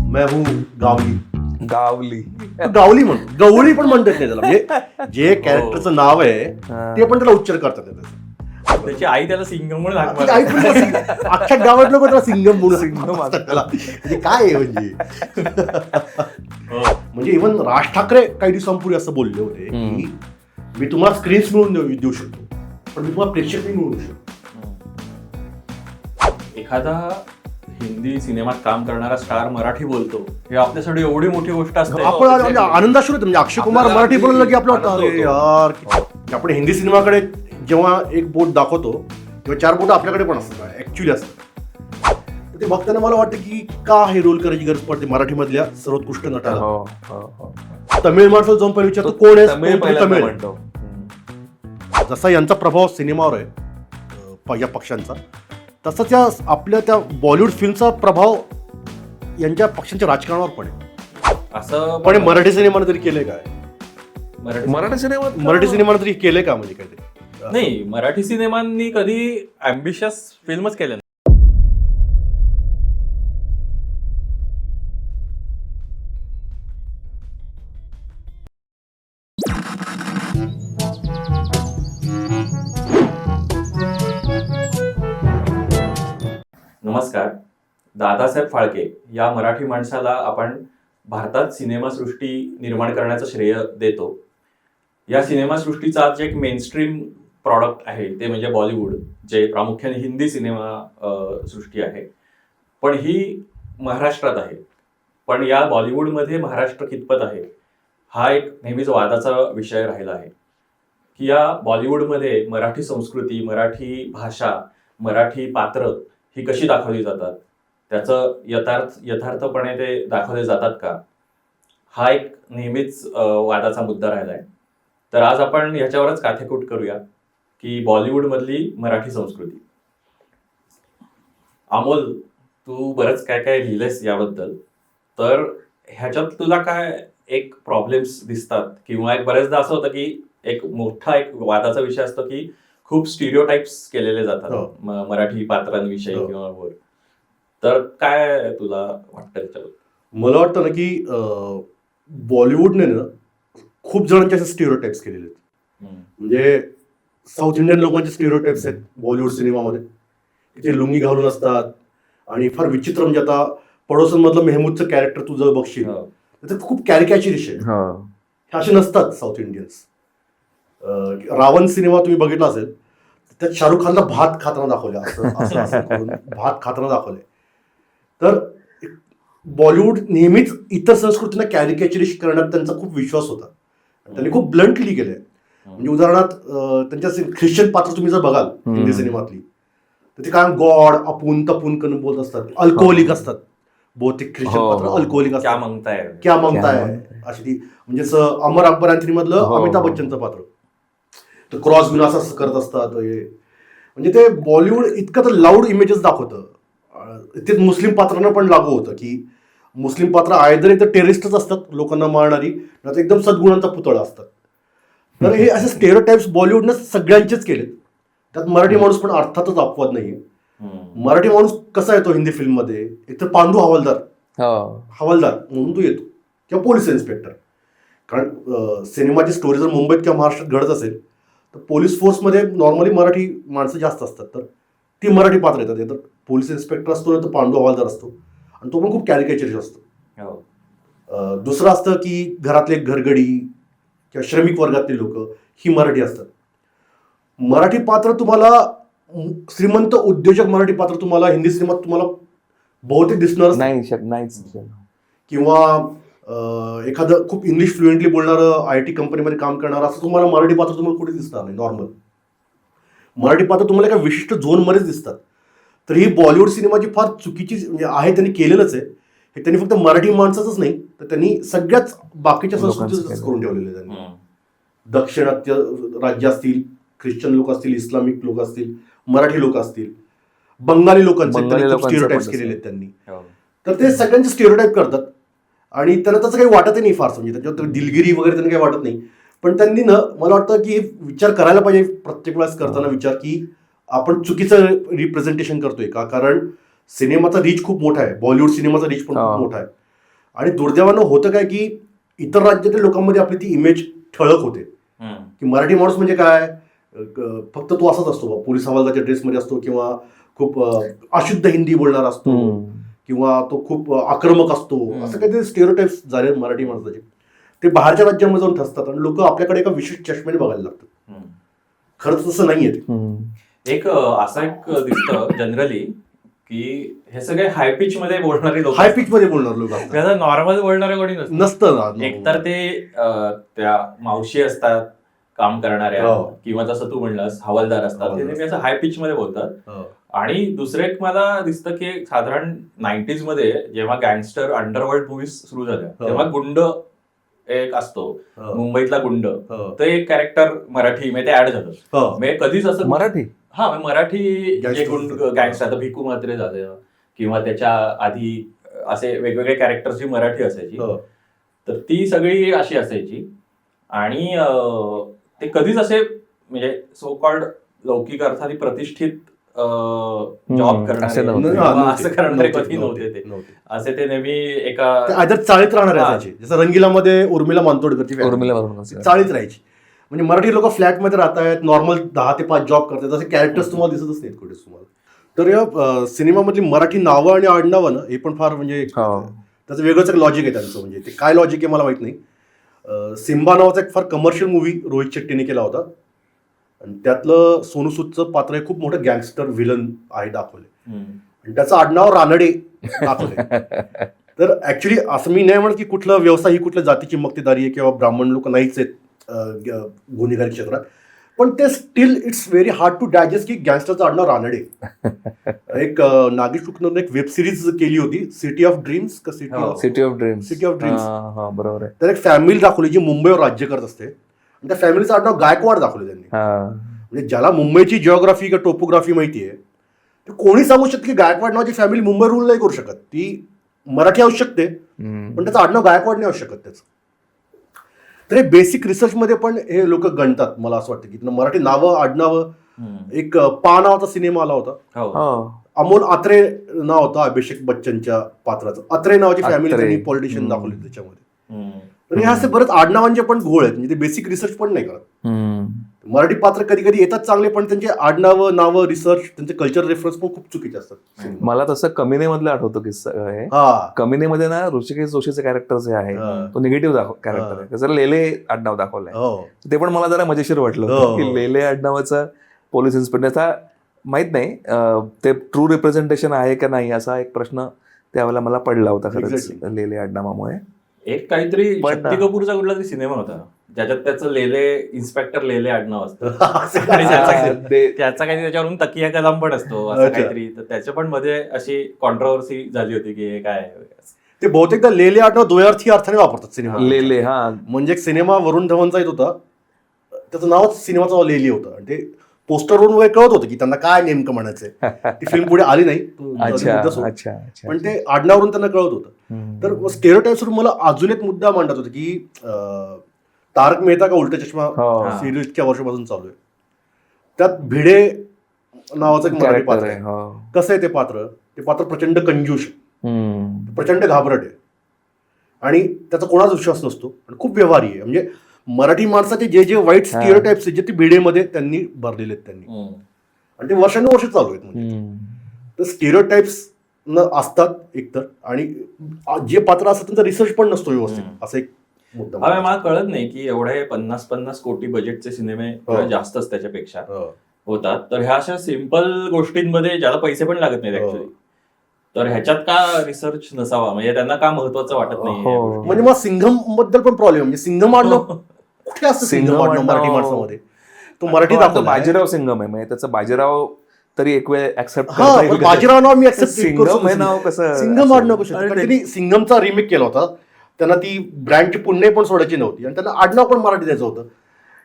मैं हूँ गावली. गावली गावली म्हणतो, गवळी पण म्हणतात नाही त्याला. म्हणजे जे कॅरेक्टरचं नाव आहे ते पण त्याला उच्चार करतात त्याचा. त्याची आई त्याला सिंगम म्हणून हाक त्याची आई पण त्याला अख्ख्या गावात लोक त्याला सिंगम म्हणून म्हणतात त्याला. म्हणजे काय आहे म्हणजे म्हणजे इव्हन राज ठाकरे काही दिवसांपूर्वी असं बोलले होते की मी तुम्हाला स्क्रीन्स मिळून देऊ शकतो, पण मी तुम्हाला प्रेक्षक नाही मिळवू शकतो. एखादा हिंदी सिनेमात काम करणारा स्टार मराठी बोलतो हे आपल्यासाठी एवढी मोठी गोष्ट असते. आपण म्हणजे आनंदाश्रू होतो. म्हणजे अक्षय कुमार मराठी बोललं की आपलं वाटतं अरे यार, आपण हिंदी सिनेमाकडे जेव्हा एक बोट दाखवतो तेव्हा 4 बोट आपल्याकडे पण असतात ऍक्च्युली असतात. ते बघताना मला वाटतं की का हे रोल करायची गरज पडते मराठीमधल्या सर्वोत्कृष्ट नटाला. तमिळ माणसाला जाऊन पहिले विचारतो कोण आहे, तमिळ. जसा यांचा प्रभाव सिनेमावर आहे या पक्षांचा, तसंच या आपल्या त्या बॉलिवूड फिल्मचा प्रभाव यांच्या पक्षांच्या राजकारणावर पण आहे. असं पण मराठी सिनेमाने तरी केलंय काय? मराठी सिनेमाने तरी केलंय का? म्हणजे काय नाही, मराठी सिनेमांनी कधी अँबिशियस फिल्मच केल्या नाही. नमस्कार. दादासाहेब फाळके या मराठी माणसाला आपण भारतात सिनेमासृष्टी निर्माण करण्याचं श्रेय देतो. या सिनेमासृष्टीचा जे एक मेनस्ट्रीम प्रॉडक्ट आहे ते म्हणजे बॉलिवूड, जे प्रामुख्याने हिंदी सिनेमा सृष्टी आहे. पण ही महाराष्ट्रात आहे. पण या बॉलिवूडमध्ये महाराष्ट्र कितपत आहे हा एक नेहमीच वादाचा विषय राहिला आहे. की या बॉलिवूडमध्ये मराठी संस्कृती, मराठी भाषा, मराठी पात्र ही कशी दाखवली जातात, त्याचं यथार्थपणे ते दाखवले जातात का, हा एक नेहमीच वादाचा मुद्दा राहिला आहे. तर आज आपण ह्याच्यावरच काथेकूट करूया की बॉलिवूडमधली मराठी संस्कृती. अमोल, तू बरंच काय काय लिहिलंयस याबद्दल, तर ह्याच्यात तुला काय एक प्रॉब्लेम्स दिसतात किंवा एक बऱ्याचदा असं होतं की एक मोठा एक वादाचा विषय असतो की खूप स्टिरियोटाइप्स केलेले जातात मराठी पात्रांविषयी किंवा वर, तर काय तुला वाटतं त्याच्याबद्दल? मला वाटतं ना की बॉलिवूडने ना खूप जणांचे असे स्टिरियोटाइप्स केलेले आहेत. म्हणजे साऊथ इंडियन लोकांचे स्टिरियोटाइप्स आहेत बॉलिवूड सिनेमामध्ये. ते लुंगी घालून असतात आणि फार विचित्र. म्हणजे आता पडोसन मधलं मेहमूदचं कॅरेक्टर तू जर बघशील तर खूप कॅरिकॅचरिश आहे. हे असे नसतात साऊथ इंडियन्स. रावण सिनेमा तुम्ही बघितला असेल, त्यात शाहरुख खानला भात खाताना दाखवले, भात खाताना दाखवले. तर बॉलिवूड नेहमीच इतर संस्कृतींना कॅरिकॅचरिश करण्यात त्यांचा खूप विश्वास होता. त्यांनी खूप ब्लंटली केलंय. म्हणजे उदाहरणार्थ त्यांच्या ख्रिश्चन पात्र तुम्ही जर बघाल हिंदी सिनेमातली, तर ते काय गॉड अपून तपून करून बोलत असतात, अल्कोहोलिक असतात. बहुतेक ख्रिश्चन पात्र अल्कोहोलिक असतात. क्या मागताय अशी ती. म्हणजे अमर अकबर अँथनी मधलं अमिताभ बच्चनचं पात्र, तर क्रॉस बिन असं करत असतात. म्हणजे ते बॉलिवूड इतकं तर लाऊड इमेजेस दाखवतं. ते मुस्लिम पात्रांना पण लागू होतं की मुस्लिम पात्र आयदर एक तर टेररिस्टच असतात लोकांना मारणारी, तर एकदम सद्गुणांचा पुतळा असतात. तर हे असे स्टेरियोटाइप्स बॉलिवूडनं सगळ्यांचेच केलेत. त्यात मराठी माणूस पण अर्थातच अपवाद नाहीये. मराठी माणूस कसा येतो हिंदी फिल्म मध्ये, एक तर पांडू हवालदार म्हणून तो येतो, किंवा पोलीस इन्स्पेक्टर. कारण सिनेमाची स्टोरी जर मुंबईत किंवा महाराष्ट्रात घडत असेल तर पोलीस फोर्समध्ये नॉर्मली मराठी माणसं जास्त असतात, तर ती मराठी पात्र येतात. तर पोलीस इन्स्पेक्टर असतो ना, तर पांडू हवालदार असतो, आणि तो पण खूप कॅरिकॅचरिश असतो. दुसरं असतं की घरातले घरगडी किंवा श्रमिक वर्गातले लोक ही मराठी असतात. मराठी पात्र तुम्हाला श्रीमंत उद्योजक मराठी पात्र तुम्हाला हिंदी सिनेमात तुम्हाला बहुतेक दिसणार नाही. किंवा एखादं खूप इंग्लिश फ्लुएंटली बोलणारं IT कंपनीमध्ये काम करणारं असं तुम्हाला मराठी पात्र तुम्हाला कुठे दिसणार नाही. नॉर्मल मराठी पात्र तुम्हाला एका विशिष्ट झोनमध्येच दिसतात. तर ही बॉलिवूड सिनेमाची फार चुकीची म्हणजे आहे, त्यांनी केलेलंच आहे हे. त्यांनी फक्त मराठी माणसाचंच नाही, तर त्यांनी सगळ्याच बाकीच्या संस्कृतीच करून ठेवलेले. त्यांनी दक्षिणात्य राज्य असतील, ख्रिश्चन लोक असतील, इस्लामिक लोक असतील, मराठी लोक असतील, बंगाली लोकांचे स्टिरियोटाइप्स केलेले आहेत त्यांनी. तर ते सगळ्यांचे स्टिरियोटाइप करतात आणि त्यांना तसं काही वाटतही नाही फारसं. म्हणजे त्याच्यावर दिलगिरी वगैरे त्यांना काही वाटत नाही. पण त्यांनी ना, मला वाटतं की विचार करायला पाहिजे प्रत्येक वेळेस करताना विचार, की आपण चुकीचं रिप्रेझेंटेशन करतोय का. कारण सिनेमाचा रीच खूप मोठा आहे, बॉलिवूड सिनेमाचा रीच पण खूप मोठा आहे. आणि दुर्दैवानं होतं काय की इतर राज्यातील लोकांमध्ये आपली ती इमेज ठळक होते की मराठी माणूस म्हणजे काय, फक्त तो असाच असतो बा, पोलीस हवालदारच्या ड्रेसमध्ये असतो किंवा खूप अशुद्ध हिंदी बोलणारा असतो किंवा तो खूप आक्रमक असतो, असं काहीतरी स्टेरिओटाइप्स झाले मराठी माणसाचे. ते बाहेरच्या राज्यामध्ये जाऊन ठसतात आणि लोक आपल्याकडे एका विशिष्ट चष्म्याने बघायला लागतात. खरंच तसं नाहीये ते. एक असं एक दिसतं जनरली की हे सगळे हाय पिच मध्ये बोलणारे लोक, हाय पिच मध्ये बोलणार लोक असतात, नॉर्मल बोलणारे कोणी नसतं ना. एकतर ते त्या मावशी असतात काम करणाऱ्या, किंवा जसं तू म्हणलास हवालदार असतात, ते नेहमी असं हाय पिच मध्ये बोलतात. आणि दुसरं एक मला दिसतं की साधारण 90s मध्ये जेव्हा गँगस्टर अंडरवर्ल्ड मूव्हीज सुरू झाल्या तेव्हा गुंड एक असतो मुंबईतला गुंड, तर एक कॅरेक्टर मराठी म्हणजे ते ऍड झालं. म्हणजे कधीच असं मराठी मराठी जे गँगस्टर, आता भिकू म्हात्रे झालं किंवा त्याच्या आधी असे वेगवेगळे कॅरेक्टरची मराठी असायची, तर ती सगळी अशी असायची. आणि ते कधीच असे म्हणजे सो कॉल्ड लौकिक अर्थाने प्रतिष्ठित जॉब करणारे असं करणारे कधी नव्हते. ते असे ते नेहमी एका चाळीत राहणारे असायचे. जसं रंगीलामध्ये उर्मिला मातोंडकरची चाळीत राहायची. म्हणजे मराठी लोक फ्लॅटमध्ये राहतायत, नॉर्मल 10 ते 5 जॉब करतात, असे कॅरेक्टर्स तुम्हाला दिसतच नाहीत कुठेच तुम्हाला. तर या सिनेमामधली मराठी नावं आणि आडनावं ना, हे पण फार म्हणजे त्याचं वेगळंच एक लॉजिक आहे त्यांचं. म्हणजे ते काय लॉजिक आहे मला माहित नाही. सिम्बा नावाचा एक फार कमर्शियल मूवी रोहित शेट्टीने केला होता आणि त्यातलं सोनू सूदचं पात्र हे खूप मोठं गँगस्टर व्हिलन आहे दाखवले आणि त्याचं आडनाव रानडे दाखवले. तर ऍक्च्युली असं मी नाही म्हणत की कुठला व्यवसाय ही कुठल्या जातीची मक्तेदारी आहे किंवा ब्राह्मण लोक नाहीच आहेत गुन्हेगारी क्षेत्रात, पण ते still it's very hard to digest की गँगस्टरचं आडनाव रानडे. एक नागेश शुक्लने एक वेब सिरीज केली होती, सिटी ऑफ ड्रीम्स का सिटी ऑफ ड्रीम्स. बरोबर आहे. तर एक फॅमिली दाखवली जी मुंबईवर राज्य करत असते आणि त्या फॅमिलीचं आडनाव गायकवाड दाखवले त्यांनी. म्हणजे ज्याला मुंबईची जिओग्राफी किंवा टोपोग्राफी माहिती आहे ते कोणी सांगू शकते की गायकवाड नावाची फॅमिली मुंबई रूल नाही करू शकत. ती मराठी असू शकते पण त्याचं आडनाव गायकवाड नाही असू शकत त्याचं. तर हे बेसिक रिसर्चमध्ये पण हे लोक गणतात. मला असं वाटतं की मराठी नावं आडनावं. एक पा नावाचा सिनेमा आला होता, अमोल अत्रे नाव होतं अभिषेक बच्चनच्या पात्राचं. अत्रे नावाची फॅमिली त्यांनी पॉलिटिशियन दाखवली त्याच्यामध्ये. तर हे असे बरेच आडनावांचे पण घोळ आहेत, म्हणजे ते बेसिक रिसर्च पण नाही करत. मराठी पात्र कधी कधी येतात चांगले पण त्यांचे आडनावं नावं रिसर्च त्यांचे कल्चर रेफरन्स पण खूप चुकीचे असतात. मला तसं कमिने मधलं आठवतो किस्सा आहे. कमिनेमध्ये ना ऋषिकेश जोशीचं कॅरेक्टर जे आहे तो निगेटिव्ह कॅरेक्टर आहे, त्याचं लेले आडनाव दाखवलंय. ते पण मला जरा मजेशीर वाटलं की लेले आडनावाचा पोलीस इन्स्पेक्टरचा माहित नाही ते ट्रू रिप्रेझेंटेशन आहे का नाही असा एक प्रश्न त्यावेळेला मला पडला होता खरंच लेले आडनावामुळे. एक काहीतरी शक्ती कपूरचा कुठला तरी सिनेमा होता ज्याच्यात त्याचं लेले इन्स्पेक्टर लेले आडनाव असतं त्याचा काही त्याच्यावरून तकिया कलाम पण असतो असं काहीतरी. तर त्याच्या पण मध्ये अशी कॉन्ट्रोवर्सी झाली होती की हे काय. ते बहुतेकदा लेले आडनाव द्वयार्थी अर्थाने वापरतात सिनेमा. लेले म्हणजे एक सिनेमा वरुण धवनचा येत होता, त्याचं नावच सिनेमाचं लेली होतं आणि ते पोस्टरवरून वगैरे कळत होतं की त्यांना काय नेमकं म्हणायचंय. ती फिल्म पुढे आली नाही पण ते आडनावरून त्यांना कळत होतं. तर स्टेरिओटाइप्सवरून मला अजून एक मुद्दा मांडत होता की तारक मेहता का उलटा चष्मा सिरियल इतक्या वर्षापासून चालू आहे, त्यात भिडे नावाचं एक मराठी पात्र आहे. कसं आहे ते पात्र प्रचंड कंजूष, प्रचंड घाबरट आहे आणि त्याचा कोणाचा विश्वास नसतो आणि खूप व्यवहारी आहे. म्हणजे मराठी माणसाचे जे जे वाईट स्टिरियोटाइप्स आहेत जे ते भिडेमध्ये त्यांनी भरलेले आहेत त्यांनी आणि ते वर्षानुवर्ष चालू आहेत. म्हणजे तर स्टिरियोटाइप्स असतात एकतर आणि जे पात्र असतात त्यांचा रिसर्च पण नसतो व्यवस्थित असं एक मुद्दा. मला कळत नाही की एवढे 50-50 कोटी बजेटचे सिनेमे जास्तच त्याच्यापेक्षा होतात, तर ह्या अशा सिम्पल गोष्टींमध्ये ज्याला पैसे पण लागत नाहीत ऍक्च्युअली, तर ह्याच्यात का रिसर्च नसावा, म्हणजे त्यांना का महत्वाचं वाटत नाही. म्हणजे मग सिंघम बद्दल पण प्रॉब्लेम, म्हणजे सिंघम आडनाव कुठे असतं सिंघम आडनाव मराठी माणसामध्ये, तो मराठी दाखवतो बाजीराव सिंघम आहे, म्हणजे त्याचं बाजीराव तरी एक वेळ ऍक्सेप्ट बाजीराव नाव मी ऍक्सेप्ट सिंघम आहे नाव कसं सिंघम आडनाव कसं. त्यांनी सिंघमचा रिमेक केला होता, त्यांना ती ब्रँडची पुण्य पण सोडायची नव्हती आणि त्यांना आडनाव पण मराठी द्यायचं होतं,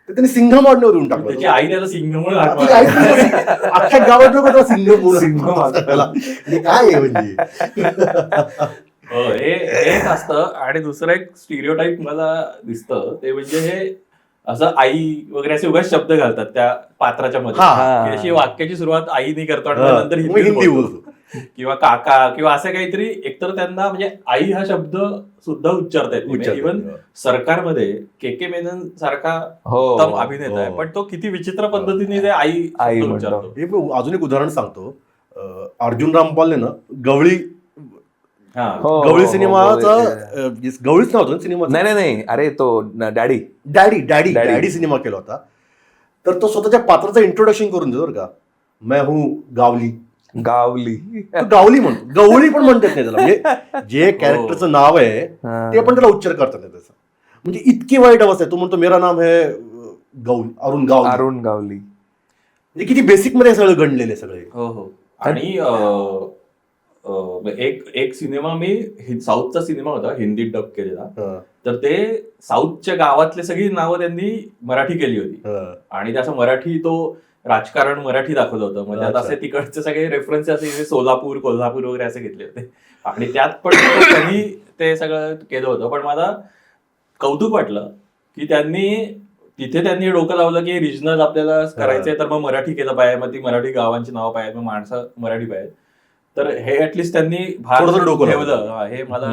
तर त्यांनी सिंघम आडनाव देऊन टाकलं. त्याची आई त्याला सिंघम अख्ख्या गावात लोक सिंघम काय आहे म्हणजे हे असतं. आणि दुसरं एक स्टिरियोटाइप मला दिसतं ते म्हणजे हे असं आई वगैरे असे उगाच शब्द घालतात त्या पात्राच्या मध्ये, अशी वाक्याची सुरुवात आईने करतो आणि नंतर हिंदी बोलतो. किंवा काका किंवा असं काहीतरी, एकतर त्यांना म्हणजे आई हा शब्द सुद्धा उच्चारता येत. इव्हन सरकारमध्ये के मेनन सारखा उत्तम अभिनेता आहे, पण तो किती विचित्र पद्धतीने ते आई उच्चारतो. अजून एक उदाहरण सांगतो. अर्जुन रामपालने ना गवळी सिनेमाचा, गवळीच नव्हतं सिनेमा, नाही अरे तो डॅडी सिनेमा केला होता. तर तो स्वतःच्या पात्राचं इंट्रोडक्शन करून देतो बरं का, मैं हूं गावली म्हणतो, गवळी पण म्हणतात नाही त्याला. म्हणजे जे कॅरेक्टरचं नाव आहे ते पण त्याला उच्चार करतात नाही त्याचा. म्हणजे इतकी वाईट अवस्था आहे. तो म्हणतो मेरा नाम है अरुण गावली. म्हणजे किती बेसिक मध्ये सगळं गणलेले सगळे. हो. आणि एक सिनेमा मी साऊथचा सिनेमा होता हिंदीत डब केलेला, तर ते साऊथच्या गावातले सगळी नावं त्यांनी मराठी केली होती आणि त्याचं मराठी तो राजकारण मराठी दाखवलं होतं. म्हणजे आता असे तिकडचे सगळे रेफरन्स असे सोलापूर कोल्हापूर वगैरे असे घेतले होते आणि त्यात पण त्यांनी ते सगळं केलं होतं. पण मला कौतुक वाटलं की त्यांनी डोकं लावलं की रिजनल आपल्याला करायचंय, तर मग मराठी केलं पाहिजे, मग ती मराठी गावांची नावं पाहिजे, मग माणसं मराठी पाहिजे. तर हे ऍटलिस्ट त्यांनी भार ठेवलं, हे मला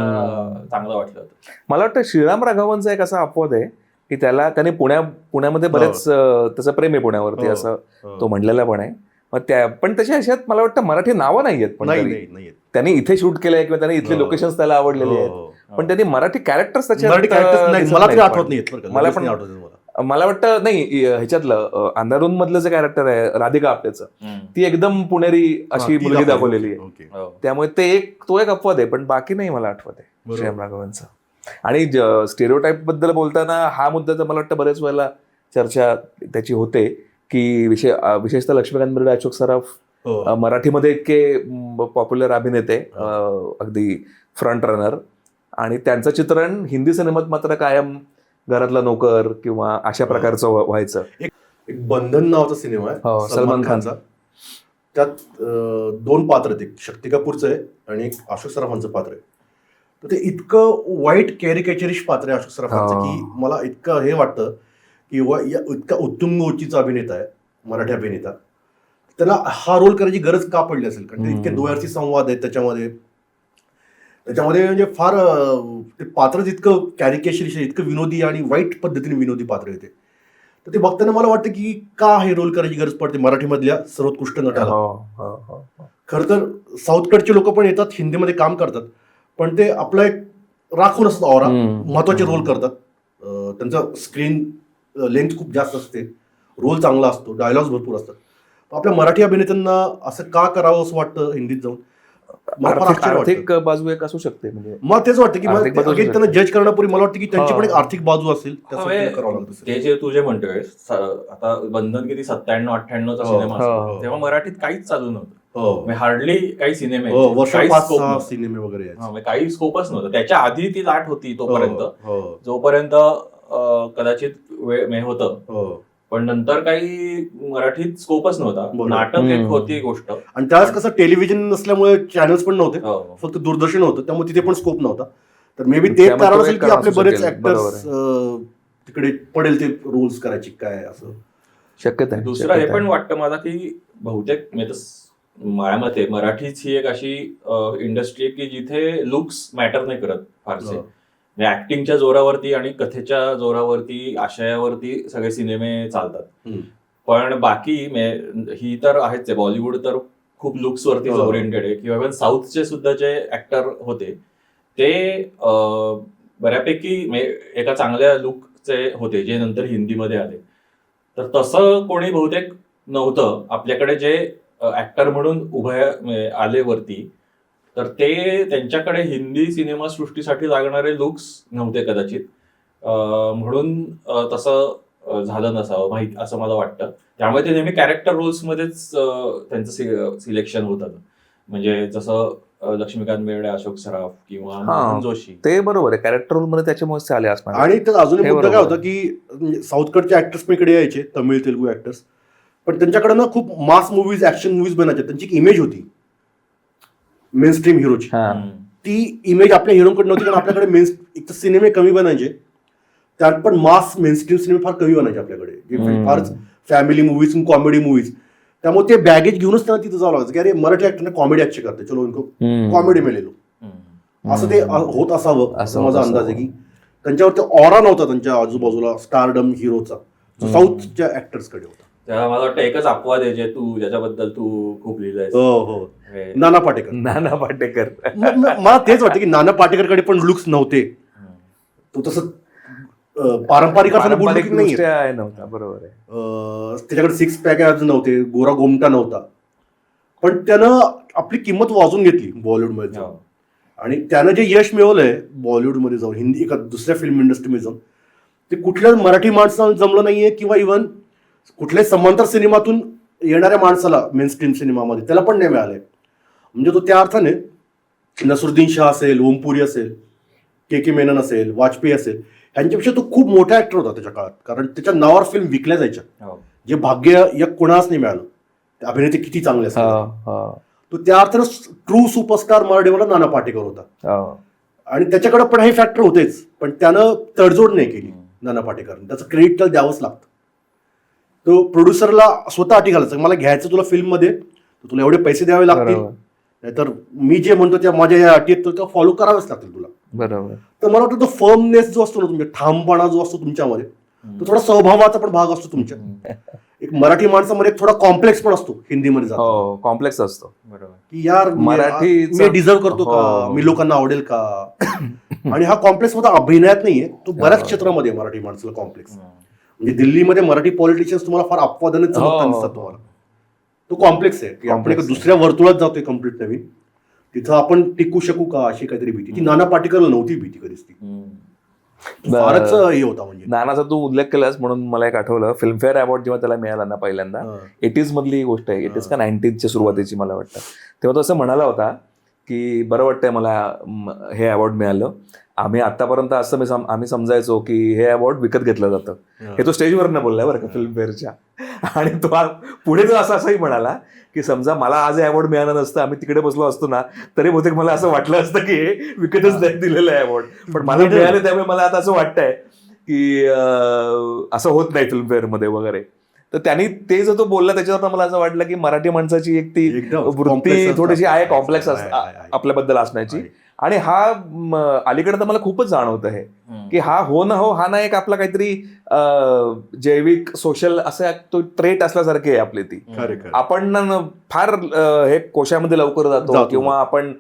चांगलं वाटलं होतं. मला वाटतं श्रीराम राघवनचा एक असा अपवाद आहे की त्याने पुण्यामध्ये बरेच त्याचं प्रेम आहे पुण्यावरती असं तो म्हणलेला पण आहे. पण त्याच्या ह्याच्यात मला वाटतं मराठी नावं नाही आहेत. पण त्यांनी इथे शूट केलंय किंवा त्यांनी इथले लोकेशन्स त्याला आवडलेले आहेत, पण त्यांनी मराठी कॅरेक्टर्स मला वाटतं नाही. ह्याच्यातलं अंधारून मधलं जे कॅरेक्टर आहे राधिका आपटेचं, ती एकदम पुणेरी अशी मुलगी दाखवलेली आहे. त्यामुळे तो एक अपवाद आहे, पण बाकी नाही मला आठवत आहे श्रीराम राघवनचा. आणि स्टेरिओटाईप बद्दल बोलताना हा मुद्दा तर मला वाटतं बरेच वेळेला चर्चा त्याची होते की विशेषतः लक्ष्मीकांत बेर्डे, अशोक सराफ मराठीमध्ये इतके पॉप्युलर अभिनेते, अगदी फ्रंट रनर, आणि त्यांचं चित्रण हिंदी सिनेमात मात्र कायम घरातला नोकर किंवा अशा प्रकारचं व्हायचं. एक बंधन नावाचा सिनेमा आहे सलमान खानचा. त्यात 2 पात्र आहेत, एक शक्ती कपूरचं आहे आणि एक अशोक सराफांचं पात्र आहे. तर ते इतकं वाईट कॅरिकेचरिश पात्र आहे अशोक सराफांचं की मला इतकं हे वाटतं की इतका उत्तुंग उंचीचा अभिनेता आहे, मराठी अभिनेता, त्याला हा रोल करायची गरज का पडली असेल? कारण ते इतके दुअर्थी संवाद आहेत त्याच्यामध्ये म्हणजे फार ते पात्रच इतकं कॅरिकेचरिश आहे, इतकं विनोदी आणि वाईट पद्धतीने विनोदी पात्र येते. तर ते बघताना मला वाटतं की का हे रोल करायची गरज पडते मराठीमधल्या सर्वोत्कृष्ट नटाला. खरं तर साऊथकडचे लोक पण येतात, हिंदीमध्ये काम करतात, पण ते आपला एक राखून असतात ऑरा, महत्वाचे रोल करतात. त्यांचा स्क्रीन लेंथ खूप जास्त असते, रोल चांगला असतो, डायलॉग्स भरपूर असतात. आपल्या मराठी अभिनेत्यांना असं का करावं असं वाटतं हिंदीत जाऊन? आर्थिक बाजू एक असू शकते. म्हणजे मला तेच वाटतं की त्यांना जज करण्यापूर्वी मला वाटतं की त्यांची पण एक आर्थिक बाजू असेल. ते जे तू जे म्हणतोय, आता बंधन किती 97-98 चा सिनेमा, तेव्हा मराठीत काहीच चालू नव्हतं, हार्डली काही सिनेमे वगैरे काही स्कोपच नव्हतं. त्याच्या आधी ती लाट होती जोपर्यंत कदाचित वेळ होतं, पण नंतर काही मराठीत स्कोपच नव्हता. नाटक एक होती गोष्ट, आणि त्यावेळेस कसं टेलिव्हिजन नसल्यामुळे चॅनल्स पण नव्हते, फक्त दूरदर्शन होतं, त्यामुळे तिथे पण स्कोप नव्हता. तर मे बी ते कारण असेल की आपले बरेच ऍक्टर्स तिकडे पडेल ते रोल्स करायची काय असं शक्यता आहे. दुसरं हे पण वाटतं मला की बहुतेक माझ्या मते मराठीच ही एक अशी इंडस्ट्री आहे की जिथे लुक्स मॅटर नाही करत फारसे. ऍक्टिंगच्या जोरावरती आणि कथेच्या जोरावरती, आशयावरती सगळे सिनेमे चालतात. पण बाकी ही तर आहेच आहे, बॉलिवूड तर खूप लुक्स वरतीच ओरिएंटेड आहे. किंवा इव्हन साऊथचे सुद्धा जे ऍक्टर होते ते बऱ्यापैकी एका चांगल्या लुकचे होते, जे नंतर हिंदीमध्ये आले. तर तसं कोणी बहुतेक नव्हतं आपल्याकडे जे ऍक्टर म्हणून उभे आले वरती. तर ते त्यांच्याकडे हिंदी सिनेमासृष्टीसाठी लागणारे लुक्स नव्हते कदाचित, म्हणून तसं झालं नसावं माहित असं मला वाटतं. त्यामुळे ते नेहमी कॅरेक्टर रोल्स मध्येच त्यांचं सिलेक्शन होतं. म्हणजे जसं लक्ष्मीकांत बेर्डे, अशोक सराफ किंवा मोहन जोशी, ते बरोबर आहे, कॅरेक्टर रोल मध्ये त्याच्यामुळे आले असणार. आणि अजून एक मुद्दा काय होता की साऊथकडचे ऍक्टर्स पण इकडे यायचे, तमिळ तेलुगू ऍक्टर्स, पण त्यांच्याकडे ना खूप मास मूवीज, ऍक्शन मूवीज बनायच्या. त्यांची एक इमेज होती मेन स्ट्रीम हिरोची, ती इमेज आपल्या हिरोकडे नव्हती. कारण आपल्याकडे एक तर सिनेमे कमी बनायचे, त्यात पण मास मेन स्ट्रीम सिनेमे फार कमी बनायचे आपल्याकडे, फारच फॅमिली मुव्हीज, कॉमेडी मुव्हीज. त्यामुळे ते बॅगेज घेऊनच त्यांना तिथं जावं लागायचं की अरे मराठी ऍक्टरने कॉमेडी अच्छी करते, चलो इनको कॉमेडी में ले लो. असं ते होत असावं असं माझा अंदाज आहे की त्यांच्यावरती ऑरा नव्हता त्यांच्या आजूबाजूला स्टारडम हिरोचा, जो साऊथच्या ऍक्टर्सकडे होता. मला वाटतं एकच अपवाद आहे ज्याच्याबद्दल तू खूप लिहिलंय. हो, नाना पाटेकर. नाना पाटेकर मला तेच वाटतं की नाना पाटेकरकडे पण लुक्स नव्हते, तो तसं पारंपरिक आहे नव्हता. बरोबर आहे. त्याच्याकडे सिक्स पॅक नव्हते, गोरा गोमटा नव्हता, पण त्यानं आपली किंमत वाजून घेतली बॉलिवूडमध्ये जाऊन. आणि त्यानं जे यश मिळवलंय बॉलिवूडमध्ये जाऊन, हिंदी एका दुसऱ्या फिल्म इंडस्ट्रीमध्ये जाऊन, ते कुठल्याच मराठी माणसाला जमलं नाहीये किंवा इव्हन कुठल्याही समांतर सिनेमातून येणाऱ्या माणसाला मेन स्ट्रीम सिनेमामध्ये त्याला पण नाही मिळालंय. म्हणजे तो त्या अर्थाने नसरुद्दीन शाह असेल, ओमपुरी असेल, के मेनन असेल, वाजपेयी असेल, यांच्यापेक्षा तो खूप मोठा ऍक्टर होता त्याच्या काळात, कारण त्याच्या नावावर फिल्म विकल्या जायच्या, जे भाग्य या कोणाच नाही मिळालं. अभिनेते किती चांगले असतात. तो त्या अर्थानं ट्रू सुपरस्टार मराठीवाला नाना पाटेकर होता. आणि त्याच्याकडे पण हे फॅक्टर होतेच, पण त्यानं तडजोड नाही केली नाना पाटेकरने. त्याचं क्रेडिट त्याला द्यावंच लागतं. तो प्रोड्युसरला स्वतः अटी घालायचं, मला घ्यायचं तुला फिल्ममध्ये, तुला एवढे पैसे द्यावे लागतील, नाहीतर मी जे म्हणतो त्या माझ्या या अटी आहेत त्या फॉलो करावेच लागतील तुला. बरोबर. तर मला वाटतं तो फर्मनेस जो असतो ना तुमच्या, ठामपणा जो असतो तुमच्यामध्ये, तो थोडा स्वभावाचा पण भाग असतो तुमच्या. एक मराठी माणसामध्ये थोडा कॉम्प्लेक्स पण असतो हिंदीमध्ये जातो. कॉम्प्लेक्स असतो. बरोबर. की यार मराठी मी डिझर्व करतो का, मी लोकांना आवडेल का. आणि हा कॉम्प्लेक्स मध्ये अभिनयात नाहीये, तो बऱ्याच क्षेत्रामध्ये मराठी माणसाला कॉम्प्लेक्स. म्हणजे दिल्लीमध्ये मराठी पॉलिटिशियन्स तुम्हाला फार अपवादाने चमकताना दिसतात तुम्हाला. तो कॉम्प्लेक्स आहे की आपण एका दुसऱ्या वर्तुळात जातोय कम्प्लीट नवीन, तिथं आपण टिकू शकू का अशी काहीतरी भीती. ती नाना पाटेकरला नव्हती भीती कधीच. ती फारच हे होता. म्हणजे नानाचा तू उल्लेख केलास म्हणून मला एक आठवलं, फिल्मफेअर अवॉर्ड जेव्हा त्याला मिळाला ना पहिल्यांदा, 80s मधली गोष्ट आहे, 80s का 90sच्या सुरुवातीची मला वाटतं, तेव्हा तो असं म्हणाला होता की बरं वाटतंय मला हे अवॉर्ड मिळालं. आम्ही आतापर्यंत असं आम्ही समजायचो की हे अवॉर्ड विकत घेतलं जातं. हे तो स्टेजवर न बोललाय बरं का फिल्मफेअरच्या. आणि तो पुढे तो असंही म्हणाला की समजा मला आज हे अवॉर्ड मिळालं नसतं, आम्ही तिकडे बसलो असतो ना, तरी बहुतेक मला असं वाटलं असतं की हे विकतच दिलेलं आहे अवॉर्ड. पण मला मिळालं त्यामुळे मला आता असं वाटतंय की असं होत नाही फिल्मफेअरमध्ये वगैरे. तर त्यांनी ते जो तो बोलला त्याच्यावर मला असं वाटलं की मराठी माणसाची एक ती वृत्ती थोडीशी आहे, कॉम्प्लेक्स आपल्याबद्दल असण्याची. आणि हा अलीकडे तर मला खूपच जाणवत आहे की हा हो ना हो, हा ना एक आपला काहीतरी जैविक सोशल असं तो ट्रेट असल्यासारखी आहे आपली ती. आपण फार हे कोशामध्ये लवकर जातो किंवा आपण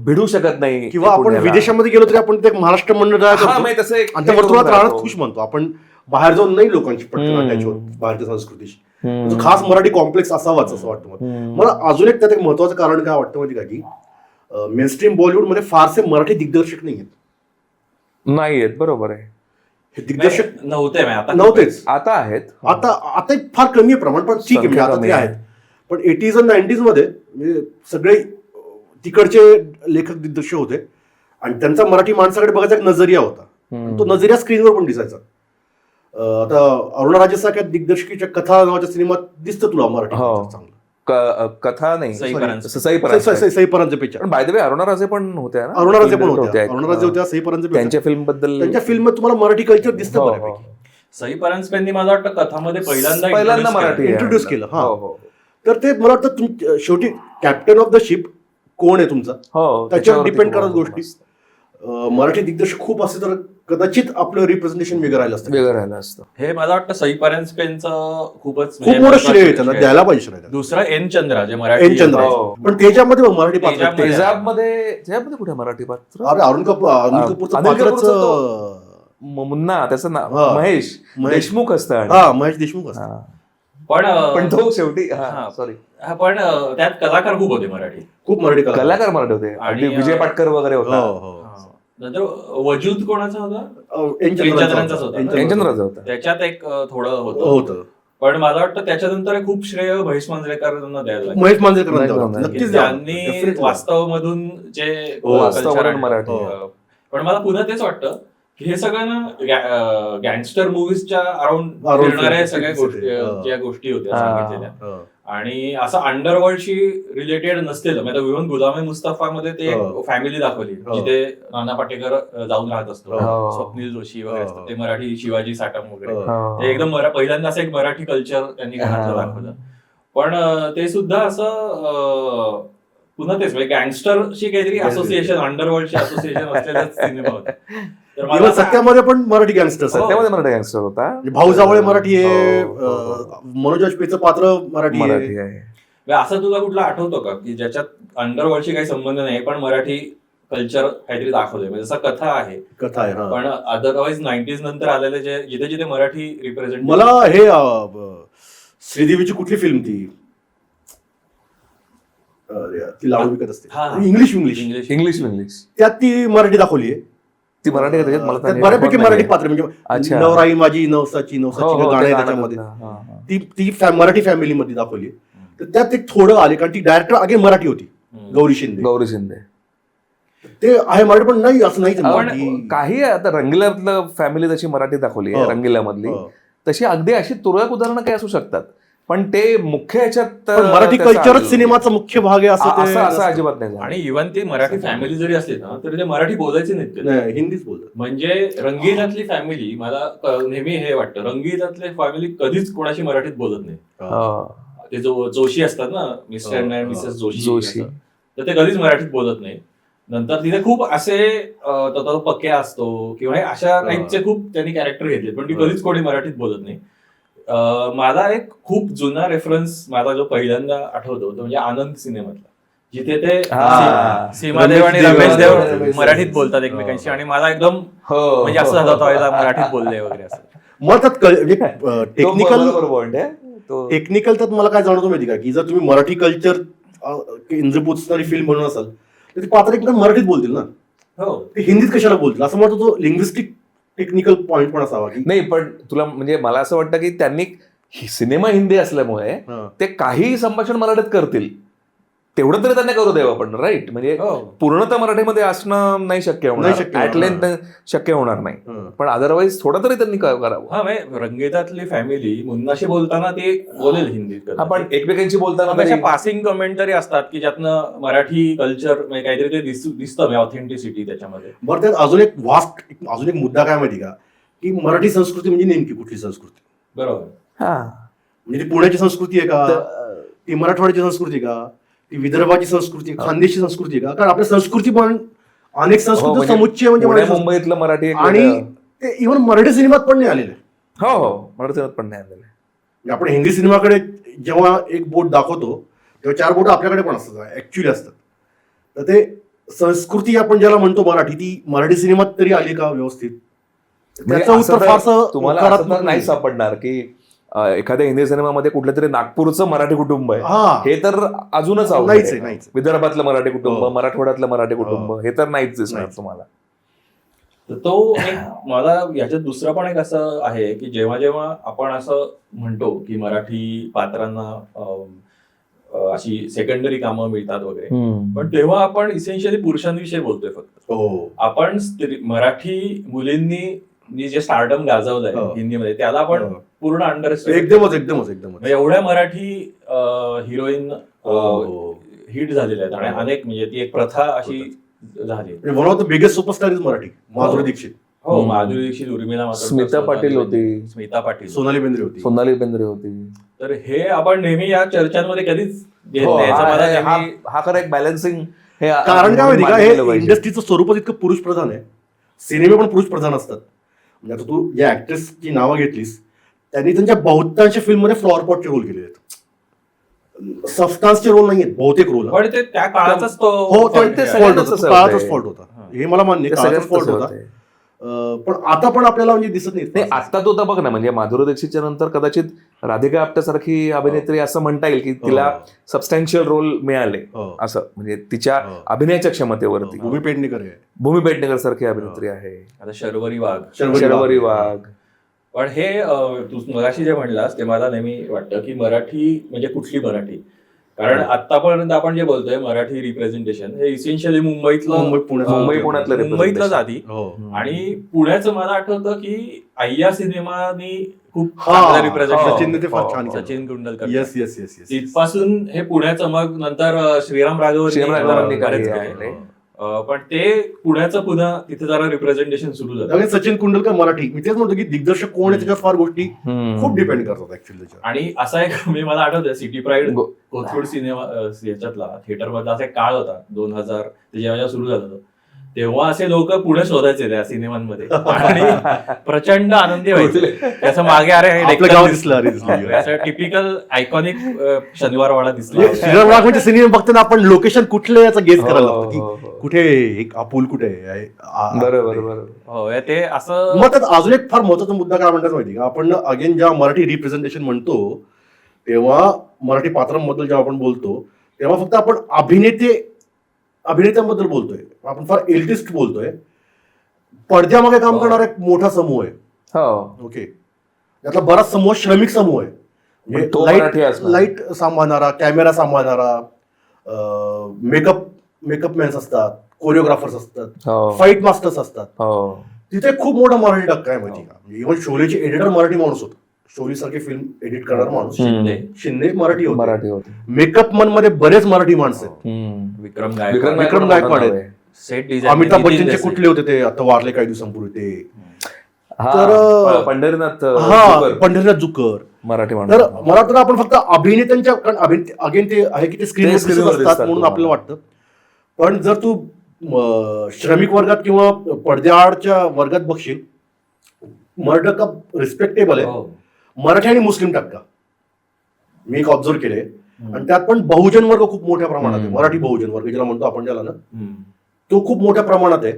भिडू शकत नाही, किंवा आपण विदेशामध्ये गेलो तरी आपण ते महाराष्ट्र म्हणून वर्तुळात राहणं खुश म्हणतो. आपण बाहेर जाऊन नाही लोकांची पटकन अटॅच होत भारतीय संस्कृतीशी. खास मराठी कॉम्प्लेक्स असावाच असं वाटतं मला. अजून एक त्यात एक महत्वाचं कारण काय वाटतं माहिती का, की मेनस्ट्रीम बॉलिवूडमध्ये फारसे मराठी दिग्दर्शक नाही आहेत. बरोबर आहे. हे दिग्दर्शक नव्हतेच, आता आहेत. आता फार कमी आहे प्रमाण, पण ठीक आहे म्हणजे आता ते आहेत. पण 80s आणि 90s मध्ये म्हणजे सगळे तिकडचे लेखक दिग्दर्शक होते आणि त्यांचा मराठी माणसाकडे बघायचा एक नजरिया होता. तो नजरिया स्क्रीनवर पण दिसायचा. आता अरुणा राजेसारख्या दिग्दर्शकीच्या कथा नावाच्या सिनेमात दिसतं तुला मराठी चांगलं. कथा नाही, Sai Paranjpe picture. By the way Aruna Raje पण होत्या ना. अरुणा राजे होत्या, सई परांजपे. त्यांच्या फिल्म तुम्हाला मराठी कल्चर दिसतं बऱ्यापैकी. सई परांजपेंनी मला वाटतं कथामध्ये पहिल्यांदा मराठी इंट्रोड्यूस केलं. तर ते मला वाटतं शेवटी कॅप्टन ऑफ द शिप कोण आहे तुमचा त्याच्यावर डिपेंड करत गोष्टी. मराठी दिग्दर्शक खूप असे तर कदाचित आपलं रिप्रेझेंटेशन वेगळं राहिलं असतं. हे मला वाटतं सई परांजपेंचं खूप मोठं श्रेय त्यांना द्यायला पाहिजे. दुसरं एन चंद्रा, जे मराठी एन चंद्रा, पण त्याच्यामध्ये मराठी पात्र तेजाबमध्ये कुठे मराठी पात्र. अरे अरुण कपूरचं मुन्ना, त्याचं नाव महेश देशमुख असतं. महेश देशमुख असतं. पण तो शेवटी सॉरी, पण त्यात कलाकार खूप होते मराठी, खूप मराठी कलाकार मराठी होते. आणि विजय पाटकर वगैरे होता. नंतर वजूद कोणाचा होता? एनचंद्राचा होता. त्याच्यात एक थोडं होतं. पण मला वाटतं त्याच्यानंतर खूप श्रेय महेश मांजरेकरांना द्यायला लागलं. महेश मांजरेकर त्यांनी वास्तव मधून जे मराठी. पण मला पुन्हा तेच वाटतं की हे सगळं ना गँगस्टर मुव्हीजच्या अराउंड फिरणाऱ्या सगळ्या ज्या गोष्टी होत्या सांगितलेल्या, आणि असं अंडरवर्ल्डशी रिलेटेड नसलेलं. म्हणजे इव्हन गुलाम मुस्तफा मध्ये ते फॅमिली दाखवली जिथे नाना पाटेकर जाऊन राहत असतो, स्वप्नील जोशी वगैरे असतात, ते मराठी शिवाजी साटम वगैरे, ते एकदम पहिल्यांदा असं एक मराठी कल्चर त्यांनी घरातलं दाखवलं. पण ते सुद्धा असं पुन्हा तेच म्हणजे गँगस्टरशी काहीतरी असोसिएशन, अंडरवर्ल्डची असोसिएशन असलेला सिनेमा होता. तर मला सत्यामध्ये पण मराठी गँगस्टर, सत्यामध्ये मराठी गँगस्टर होता. भाऊ जावळे मराठी आहे, मनोज वाजपेयीचं पात्र मराठी आहे. असं तुला कुठलं आठवतं का की ज्याच्यात अंडरवर्ल्डशी काही संबंध नाही पण मराठी कल्चर काहीतरी दाखवलंय, म्हणजे जसं कथा आहे पण अदरवाईज 90s नंतर आलेले जे जिथे जिथे मराठी रिप्रेझेंट. मला हे श्रीदेवीची कुठली फिल्म ती लावून विकत असते, इंग्लिश त्यात ती मराठी दाखवली आहे. ती मराठी बऱ्यापैकी मराठी पात्र, म्हणजे नवराई माझी नवसाची गाणं आहे त्याच्यामध्ये, ती मराठी फॅमिली मध्ये दाखवली. तर त्यात एक थोडं आले, कारण ती डायरेक्टर अगेन मराठी होती, गौरी शिंदे. ते आहे मराठी पण नाही असं नाही. काही आता रंगीलातलं फॅमिली जशी मराठी दाखवली आहे, रंगीला मधली तशी अगदी अशी तुरळक उदाहरणं काही असू शकतात, पण ते मुख्य ह्याच्यात मराठी कल्चरच सिनेमाचा मुख्य भाग आहे असं अजिबात नाही. आणि इव्हन ती मराठी फॅमिली जरी असली ना तरी ते मराठी बोलायचे नाहीत, हिंदीच बोलतात. म्हणजे रंगीलातली फॅमिली, मला नेहमी हे वाटतं रंगीलातली फॅमिली कधीच कोणाशी मराठीत बोलत नाही. ते जोशी असतात ना, मिस्टर अँड मिसेस जोशी, तर ते कधीच मराठीत बोलत नाही. नंतर तिथे खूप असे पक्के असतो किंवा अशा टाईपचे खूप त्यांनी कॅरेक्टर घेतले, पण ती कधीच कोणी मराठीत बोलत नाही. मला एक खूप जुना रेफरन्स मला जो पहिल्यांदा आठवतो तो म्हणजे आनंद सिनेमातला, जिथे ते सीमादेव आणि रमेश देव मराठीत बोलतात एकमेकांशी, आणि मला एकदम म्हणजे असं झालं होतं मराठीत बोलले वगैरे असं. मग टेक्निकल त्यात मला काय जाणवतो माहिती का, की जर तुम्ही मराठी कल्चर इंद्रपूरची फिल्म बनवून असाल तर ते पात्र एकदम मराठीत बोलतील ना, ते हिंदीत कशाला बोलतील असं म्हणतो. तो लिंग्विस्टिक टेक्निकल पॉइंट पण असावा की नाही. पण तुला म्हणजे मला असं वाटतं की त्यांनी सिनेमा हिंदी असल्यामुळे ते काही संभाषण मराठीत करतील, तेवढं तरी त्यांना करू द्यावं. पण राईट, म्हणजे पूर्णतः मराठीमध्ये असणं नाही शक्य होणार, ऍट लेंथ शक्य होणार नाही, पण अदरवाईज थोडं तरी त्यांनी करावं. रंगीतातली फॅमिली मुन्नाशी बोलताना ते बोलेल हिंदीत, आपण एकमेकांची बोलताना पासिंग कमेंटरी असतात की ज्यातनं मराठी कल्चर म्हणजे काहीतरी ते दिसतं ऑथेंटिसिटी त्याच्यामध्ये. बरं, त्यात अजून एक मुद्दा काय माहिती का, की मराठी संस्कृती म्हणजे नेमकी कुठली संस्कृती? बरोबर, म्हणजे ती पुण्याची संस्कृती आहे का, ती मराठवाड्याची संस्कृती का, ती विदर्भाची संस्कृती, खानदेशी संस्कृती का? कारण आपल्या संस्कृती पण अनेक संस्कृती समुच्चय म्हणजे मुंबईतलं मराठी, आणि ते इव्हन मराठी सिनेमात पण नाही आलेलं. मराठी सिनेमात पण नाही आलेलं. आपण हिंदी सिनेमाकडे जेव्हा एक बोट दाखवतो तेव्हा 4 बोट आपल्याकडे पण असतात, ऍक्च्युअली असतात. तर ते संस्कृती आपण ज्याला म्हणतो मराठी, ती मराठी सिनेमात तरी आली का व्यवस्थित? त्याचं उत्तर फारसं तुम्हाला नाही सापडणार की एखाद्या हिंदी सिनेमामध्ये कुठल्या तरी नागपूरचं मराठी कुटुंब आहे, हे तर अजूनच नाहीच. विदर्भातलं मराठी कुटुंब, मराठवाड्यातलं मराठी कुटुंब, हे तर नाहीच दिसणार तुम्हाला. तर तो मला याच्यात दुसरं पण एक असं आहे की जेव्हा जेव्हा आपण असं म्हणतो की मराठी पात्रांना अशी सेकंडरी कामं मिळतात वगैरे, पण तेव्हा आपण इसेन्शियली पुरुषांविषयी बोलतोय फक्त. आपण मराठी मुलींनी जे स्टारडम गाजवलंय हिंदीमध्ये त्याला आपण पूर्ण अंडरस्टँड एकदमच एवढ्या मराठी हिरोईन हिट झालेल्या आहेत, आणि अनेक म्हणजे ती एक प्रथा अशी झाली. One of the biggest superstar is Marathi, Madhuri Dixit. Madhuri Dixit, Urmila Matondkar, Smita Patil होती, सोनाली बेंद्रे होती. तर हे आपण नेहमी या चर्चांमध्ये कधीच हा खरं एक बॅलन्सिंग. कारण काय माहिती का, हे इंडस्ट्रीचं स्वरूपच इतकं पुरुष प्रधान आहे, सिनेमे पण पुरुष प्रधान असतात. म्हणजे आता तू ज्या ऍक्ट्रेसची नावं घेतलीस त्यांनी त्यांच्या बहुतांश फिल्ममध्ये फ्लॉवर पॉटचे रोल केले आहेत, सबस्टान्सचे रोल नाही आहेत बहुतेक रोल. पण ते त्या काळाचाच काळाचाच फॉल्ट होता, हे मला मान्य, काळाचाच फॉल्ट होता. पण आता पण आपल्याला म्हणजे दिसत नाही. आता तो तर बघ ना, म्हणजे माधुरी दीक्षितच्या नंतर कदाचित राधिका आप्टे सारखी अभिनेत्री असं म्हणता येईल की तिला सबस्टॅन्शियल रोल मिळाले असं, म्हणजे तिच्या अभिनयाच्या क्षमतेवरती. भूमी पेडणेकर सारखी अभिनेत्री आहे, आता शर्वरी वाघ. पण हे तू मगाशी जे म्हणलास ते मला नेहमी वाटतं की मराठी म्हणजे कुठली मराठी, कारण आतापर्यंत आपण जे बोलतोय मराठी रिप्रेझेंटेशन हे इसेन्शियली मुंबईतलंच आधी. आणि पुण्याचं मला आठवतं की अय्या सिनेमानी खूप रिप्रेझेंटेशन, सचिन गुंडलकर तिथपासून हे पुण्याचं, मग नंतर श्रीराम राघवन. पण ते पुण्याचं पुन्हा तिथे जरा रिप्रेझेंटेशन सुरू झालं. त्यामुळे सचिन कुंडलकर मराठी, मी तेच म्हणतो की दिग्दर्शक कोण आहे त्याच्या फार गोष्टी खूप डिपेंड करतात ऍक्च्युअली त्याच्यावर. आणि असा एक मला आठवतं सिटी प्राईड कोथरूड सिनेमा याच्यातला थिएटर मधला असा एक काळ होता 2000 जेव्हा सुरू झालं होतं, तेव्हा असे लोक पुणे शोधायचे त्या सिनेमांमध्ये आणि प्रचंड आनंदी व्हायचे. त्याचं मागे आपलं गाव दिसलं, टिपिकल आयकॉनिक शनिवारवाडा दिसला. श्रीराम म्हणजे सिनेमा बघताना आपण लोकेशन कुठले याचा गेस करायला लागतो की कुठे एक अपूल कुठे आहे. बरोबर. ते असं मग त्यात अजून एक फार महत्वाचा मुद्दा काय म्हणतात माहिती का, आपण अगेन जेव्हा मराठी रिप्रेझेंटेशन म्हणतो तेव्हा मराठी पात्रांबद्दल जेव्हा आपण बोलतो तेव्हा फक्त आपण अभिनेत्यांबद्दल बोलतोय, आपण फार एलिटिस्ट बोलतोय. पडद्यामागे काम करणारा एक मोठा समूह आहे. ओके, त्यातला बराच समूह श्रमिक समूह आहे. म्हणजे लाईट सांभाळणारा, कॅमेरा सांभाळणारा, मेकअप मॅन्स असतात, कोरिओग्राफर्स असतात, फाईट मास्टर्स असतात. तिथे खूप मोठा मराठी टक्का आहे माहिती का. इव्हन शोलेचे एडिटर मराठी माणूस होता. शोली सारखे फिल्म एडिट करणारा माणूस शिंदे मराठी होते. मेकअप मन मध्ये बरेच मराठी माणसं आहेत. विक्रम गायकवाड आहेत. अमिताभ बच्चनचे कुठले होते ते आता वारले काही दिवसांपूर्वी ते, तर पंढरीनाथ जुकर मराठी. तर मला तर आपण फक्त अभिनेत्यांच्या, कारण अगेन ते आहे की ते स्क्रीनवर असतात म्हणून आपल्याला वाटतं. पण जर तू श्रमिक वर्गात किंवा पडद्याआडच्या वर्गात बघशील, मराठी टक्का रिस्पेक्टेबल आहे. मराठी आणि मुस्लिम टक्का मी एक ऑब्झर्व केले, आणि त्यात पण बहुजन वर्ग खूप मोठ्या प्रमाणात आहे. मराठी बहुजन वर्ग ज्याला म्हणतो आपण, ज्याला ना, तो खूप मोठ्या प्रमाणात आहे.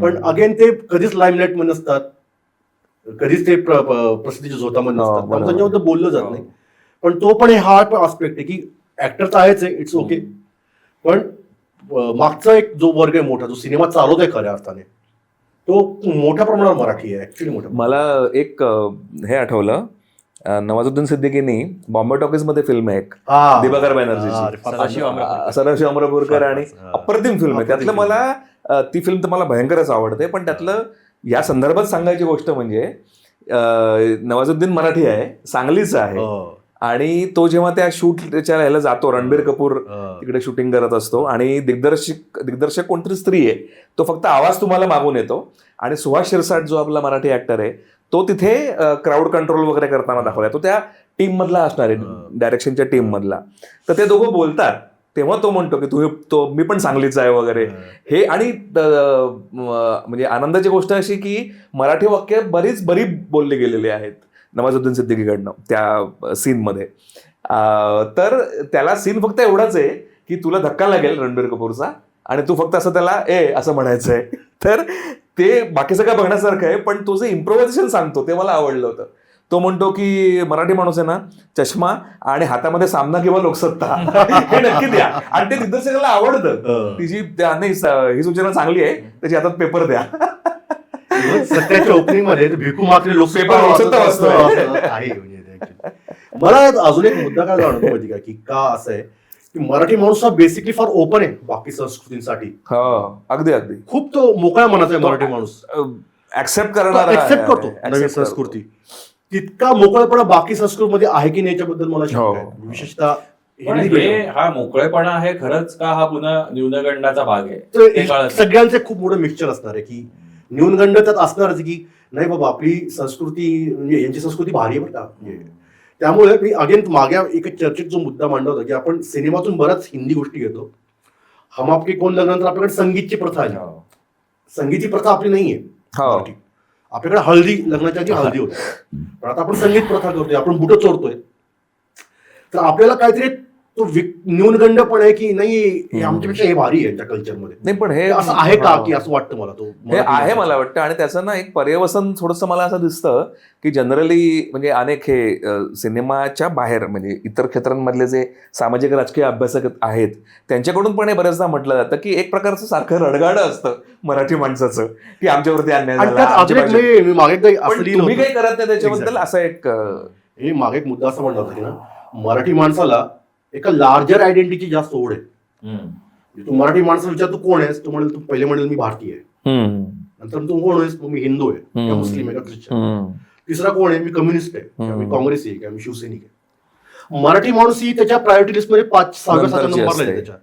पण अगेन ते कधीच लाईमलाईट मध्ये नसतात, कधीच ते प्रसिद्धीच्या झोतामध्ये नसतात, त्यांच्याबद्दल बोललं जात नाही. पण तो पण हा आस्पेक्ट आहे की ऍक्टर तर आहेच आहे, इट्स ओके, पण मागचा एक जो वर्ग आहे मोठा, जो सिनेमा चालवत आहे खऱ्या अर्थाने, तो मोठ्या प्रमाणात मराठी आहे ऍक्च्युली. मोठ्या मला एक हे आठवलं, नवाजुद्दीन सिद्दीकीनी बॉम्बे टॉकीज मध्ये फिल्म आहे एक दिवाकर बॅनर्जीची, सदाशिव अमरापूरकर, आणि अप्रतिम फिल्म आहे. त्यातलं मला ती फिल्म तर मला भयंकरच आवडते. पण त्यातलं या संदर्भात सांगायची गोष्ट म्हणजे नवाजुद्दीन मराठी आहे, सांगलीचा आहे, आणि तो जेव्हा त्या शूटच्या ह्याला जातो, रणबीर कपूर तिकडे शूटिंग करत असतो, आणि दिग्दर्शक कोणतरी स्त्री आहे, तो फक्त आवाज तुम्हाला मागून येतो, आणि सुहास शिरसाट जो आपला मराठी ऍक्टर आहे तो तिथे क्राऊड कंट्रोल वगैरे करताना दाखवलाय. तो त्या टीम मधला असणार आहे, डायरेक्शनच्या टीम मधला. तर ते दोघं बोलतात तेव्हा तो म्हणतो की मी पण सांगलीचा आहे वगैरे हे. आणि म्हणजे आनंदाची गोष्ट अशी की मराठी वाक्य बरी बोलली गेलेली आहेत नवाजुद्दीन सिद्दीकीकडनं त्या सीनमध्ये. तर त्याला सीन फक्त एवढाच आहे की तुला धक्का लागेल रणबीर कपूरचा, आणि तू फक्त असं त्याला असं म्हणायचं आहे. तर ते बाकी सगळं बघण्यासारखं आहे. पण तो जे इम्प्रोव्हायझेशन सांगतो ते मला आवडलं होतं. तो म्हणतो की मराठी माणूस आहे ना, चष्मा आणि हातामध्ये सामना किंवा लोकसत्ता हे नक्की द्या. आणि ते दिग्दर्शकाला आवडतं. तिची नाही ही सूचना चांगली आहे, त्याची हातात पेपर द्या. सत्याच्या ओपनिंग मध्ये भिकू मात्र लोकसत्ता आहे. मला अजून एक मुद्दा काय जाणवतो माहिती का, की का असं आहे की मराठी माणूस हा बेसिकली फार ओपन आहे बाकी संस्कृतींसाठी. अगदी खूप तो मोकळ्या मनाचा आहे मराठी माणूस. ऍक्सेप्ट करतो नवीन संस्कृती. तितका मोकळेपणा बाकी संस्कृतीमध्ये आहे की नाही याच्याबद्दल मला शंका आहे. विशेषतः हा मोकळेपणा आहे खरंच का, हा पुन्हा न्यूनगंडाचा भाग आहे. सगळ्यांचे खूप मोठं मिक्सचर असणार आहे की न्यूनगंड त्यात असणारच की नाही बाबा आपली संस्कृती म्हणजे यांची संस्कृती भारी आहे बरं का. त्यामुळे मी अगेन मागे एक चर्चेत जो मुद्दा मांडला होता की आपण सिनेमातून बऱ्याच हिंदी गोष्टी घेतो. हम आपके कोण लग्नानंतर आपल्याकडे संगीतची प्रथा आहे. संगीतची प्रथा आपली नाहीये. आपल्याकडे हळदी, लग्नाच्या आधी हळदी होते, पण आता आपण संगीत प्रथा करतोय, आपण बुटं चोरतोय. तर आपल्याला काहीतरी तो न्यूनगंड पण आहे की नाही आमच्यापेक्षा हे भारी आहे त्या कल्चरमध्ये. नाही पण हे असं आहे का की असं वाटतं मला. तो हे आहे मला वाटतं. आणि त्याचं ना एक पर्यवसन थोडंसं मला असं दिसतं की जनरली म्हणजे अनेक हे सिनेमाच्या बाहेर म्हणजे इतर क्षेत्रांमधले जे सामाजिक राजकीय अभ्यासक आहेत त्यांच्याकडून पण हे बऱ्याचदा म्हटलं जातं की एक प्रकारचं सारखं रडगाडं असतं मराठी माणसाचं की आमच्यावरती अन्याय झाला. तुम्ही काही करत नाही त्याच्याबद्दल. असं एक मागे एक मुद्दा असं म्हणला होता की ना, मराठी माणसाला एका लार्जर आयडेंटिटी जास्त ओढ आहे. तू मराठी माणसाला विचार तू कोण आहेस, तू म्हणेल तू पहिले म्हणेल मी भारतीय आहे. नंतर तू कोण आहेस, मी हिंदू आहे, मुस्लिम आहे, ख्रिश्चन. तिसरा कोण आहे, मी कम्युनिस्ट आहे, मी काँग्रेसी आहे, मी शिवसैनिक आहे. मराठी माणूस ही त्याच्या प्रायोरिटी लिस्ट मध्ये 5-6 नंबरला आहे त्याच्या.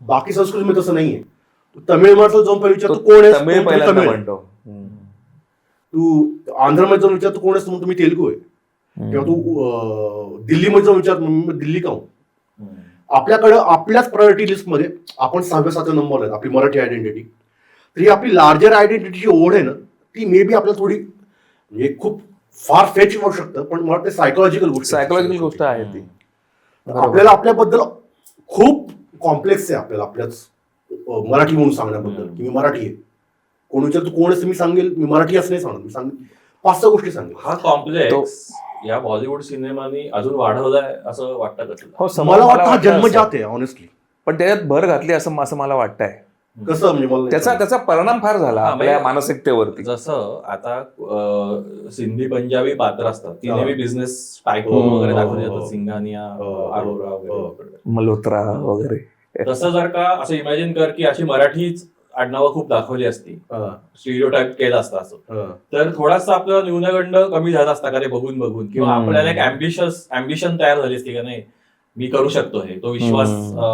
बाकी संस्कृतीमध्ये तसं नाहीये. तमिळ माणसाला जाऊन पहिले विचारतो कोण आहे, तमिळ पहिल्यांदा म्हणतो. तू आंध्रमध्ये जाऊन विचारतो कोण आहेस, तुम्ही तेलुगू आहे. किंवा तू दिल्लीमध्ये जाऊन विचारतो दिल्ली का. आपल्याकडे आपल्याच प्रायोरिटी लिस्टमध्ये आपण 6व्या-7व्या नंबर आहेत आपली मराठी आयडेंटिटी. तरी आपली लार्जर आयडेंटिटीची ओढ आहे ना, ती मे बी आपल्याला थोडी म्हणजे खूप फार फेच होऊ शकतं, पण मला ते सायकोलॉजिकल गोष्ट आहे ती. आपल्याला आपल्याबद्दल खूप कॉम्प्लेक्स आहे आपल्याला आपल्याच मराठी म्हणून सांगण्याबद्दल की मी मराठी आहे. कोण विचारतो कोण आहे, मी सांगेल मी मराठी असं नाही सांगणार, मी सांगेल 5-6 गोष्टी सांगेल. हा कॉम्प्लेक्स या बॉलिवूड सिनेमानी अजून वाढवलाय असं वाटतं का तुला? हो, मला वाटतं हा जन्मजात आहे ऑनेस्टली. पण त्याच्यात भर घातली असं मला वाटतंय. कसं म्हणजे मला त्याचा परिणाम फार झाला आपल्या मानसिकतेवरती. जसं आता सिंधी पंजाबी पात्र असतात ती नेहमी बिझनेस टायकून वगैरे दाखवली जातात, सिंघानिया, अरोरा वगैरे, मल्होत्रा वगैरे. तसं जर का असं इमॅजिन कर की अशी मराठीच आडनावं खूप दाखवली असती, स्टिरियोटाइप केलं असतं असं, तर थोडासा आपला न्यूनगंड कमी झाला असता का ते बघून किंवा आपल्याला एक अँबिशन तयार झाली असती का नाही मी करू शकतो हे, तो विश्वास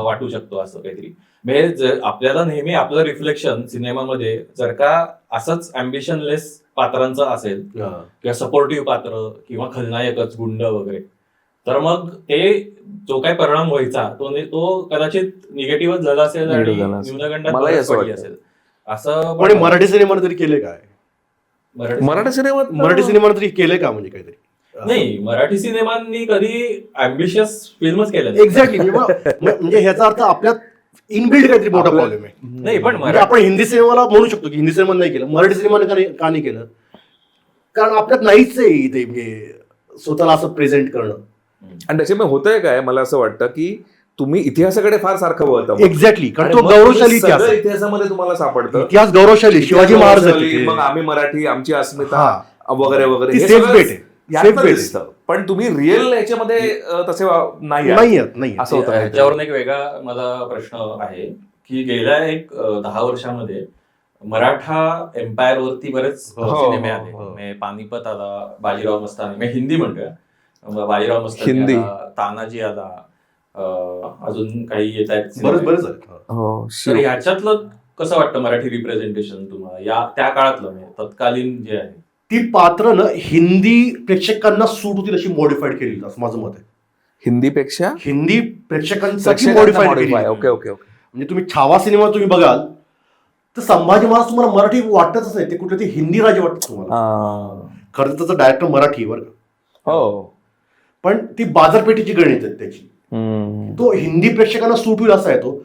वाटू शकतो असं काहीतरी. म्हणजे आपल्याला नेहमी आपलं रिफ्लेक्शन सिनेमामध्ये जर का असंच अँबिशनलेस पात्रांचं असेल किंवा सपोर्टिव्ह पात्र किंवा खलनायकच गुंड वगैरे, तर मग ते जो काही परिणाम व्हायचा तो कदाचित निगेटिव्हच झाला असेल आणि न्यूनगंडात पडली असेल असं. पण मराठी सिनेमाने तरी केले काय? मराठी सिनेमाने तरी केले का म्हणजे काहीतरी? नाही, मराठी सिनेमांनी कधी अँबिशियस फिल्मच केलं. एक्झॅक्टली. म्हणजे ह्याचा अर्थ आपल्यात इनबिल्ड काहीतरी मोठा प्रॉब्लेम आहे. नाही, पण आपण हिंदी सिनेमाला म्हणू शकतो की हिंदी सिनेमा नाही केलं, मराठी सिनेमाने का नाही केलं? कारण आपल्यात नाहीच आहे इथे म्हणजे स्वतःला असं प्रेझेंट करणं. आणि त्याच्यामुळे होतंय काय, मला असं वाटतं की तुम्ही इतिहासाकडे फार सारखं वळता. एक्झॅक्टली. कारण तो गौरवशाली इतिहासामध्ये तुम्हाला सापडतं. इतिहास गौरवशाली, शिवाजी महाराज, मग आम्ही मराठी, आमची अस्मिता वगैरे वगैरे, पण तुम्ही रिअल याच्यामध्ये तसे नाही असं होतं. याच्यावर एक वेगळा मला प्रश्न आहे की गेल्या एक 10 वर्षामध्ये मराठा एम्पायर वरती बरेच सिनेमे आले. पानिपत आला, बाजीराव मस्तानी, हिंदी म्हणतोय, बाजीराव मस्तानी आला, तानाजी आला, अजून काही येत आहेत बरेच. तर ह्याच्यातलं कसं वाटतं मराठी रिप्रेझेंटेशन तुम्हाला या त्या काळातलं तत्कालीन जे आहे? ती पात्र ना हिंदी प्रेक्षकांना सूट होतील अशी मॉडिफाईड केली असं माझं मत आहे. हिंदी प्रेक्षकांसाठी मॉडिफाईड. ओके. म्हणजे तुम्ही छावा सिनेमा तुम्ही बघाल तर संभाजी महाराज तुम्हाला मराठी वाटतच नाही, ते कुठे ते हिंदी राजे वाटत तुम्हाला. खरं तर त्याचा डायरेक्टर मराठी बरं का, हो, पण ती बाजारपेठेची गणित आहेत त्याची. तो हिंदी प्रेक्षकांना सूट होईल असा आहे तो.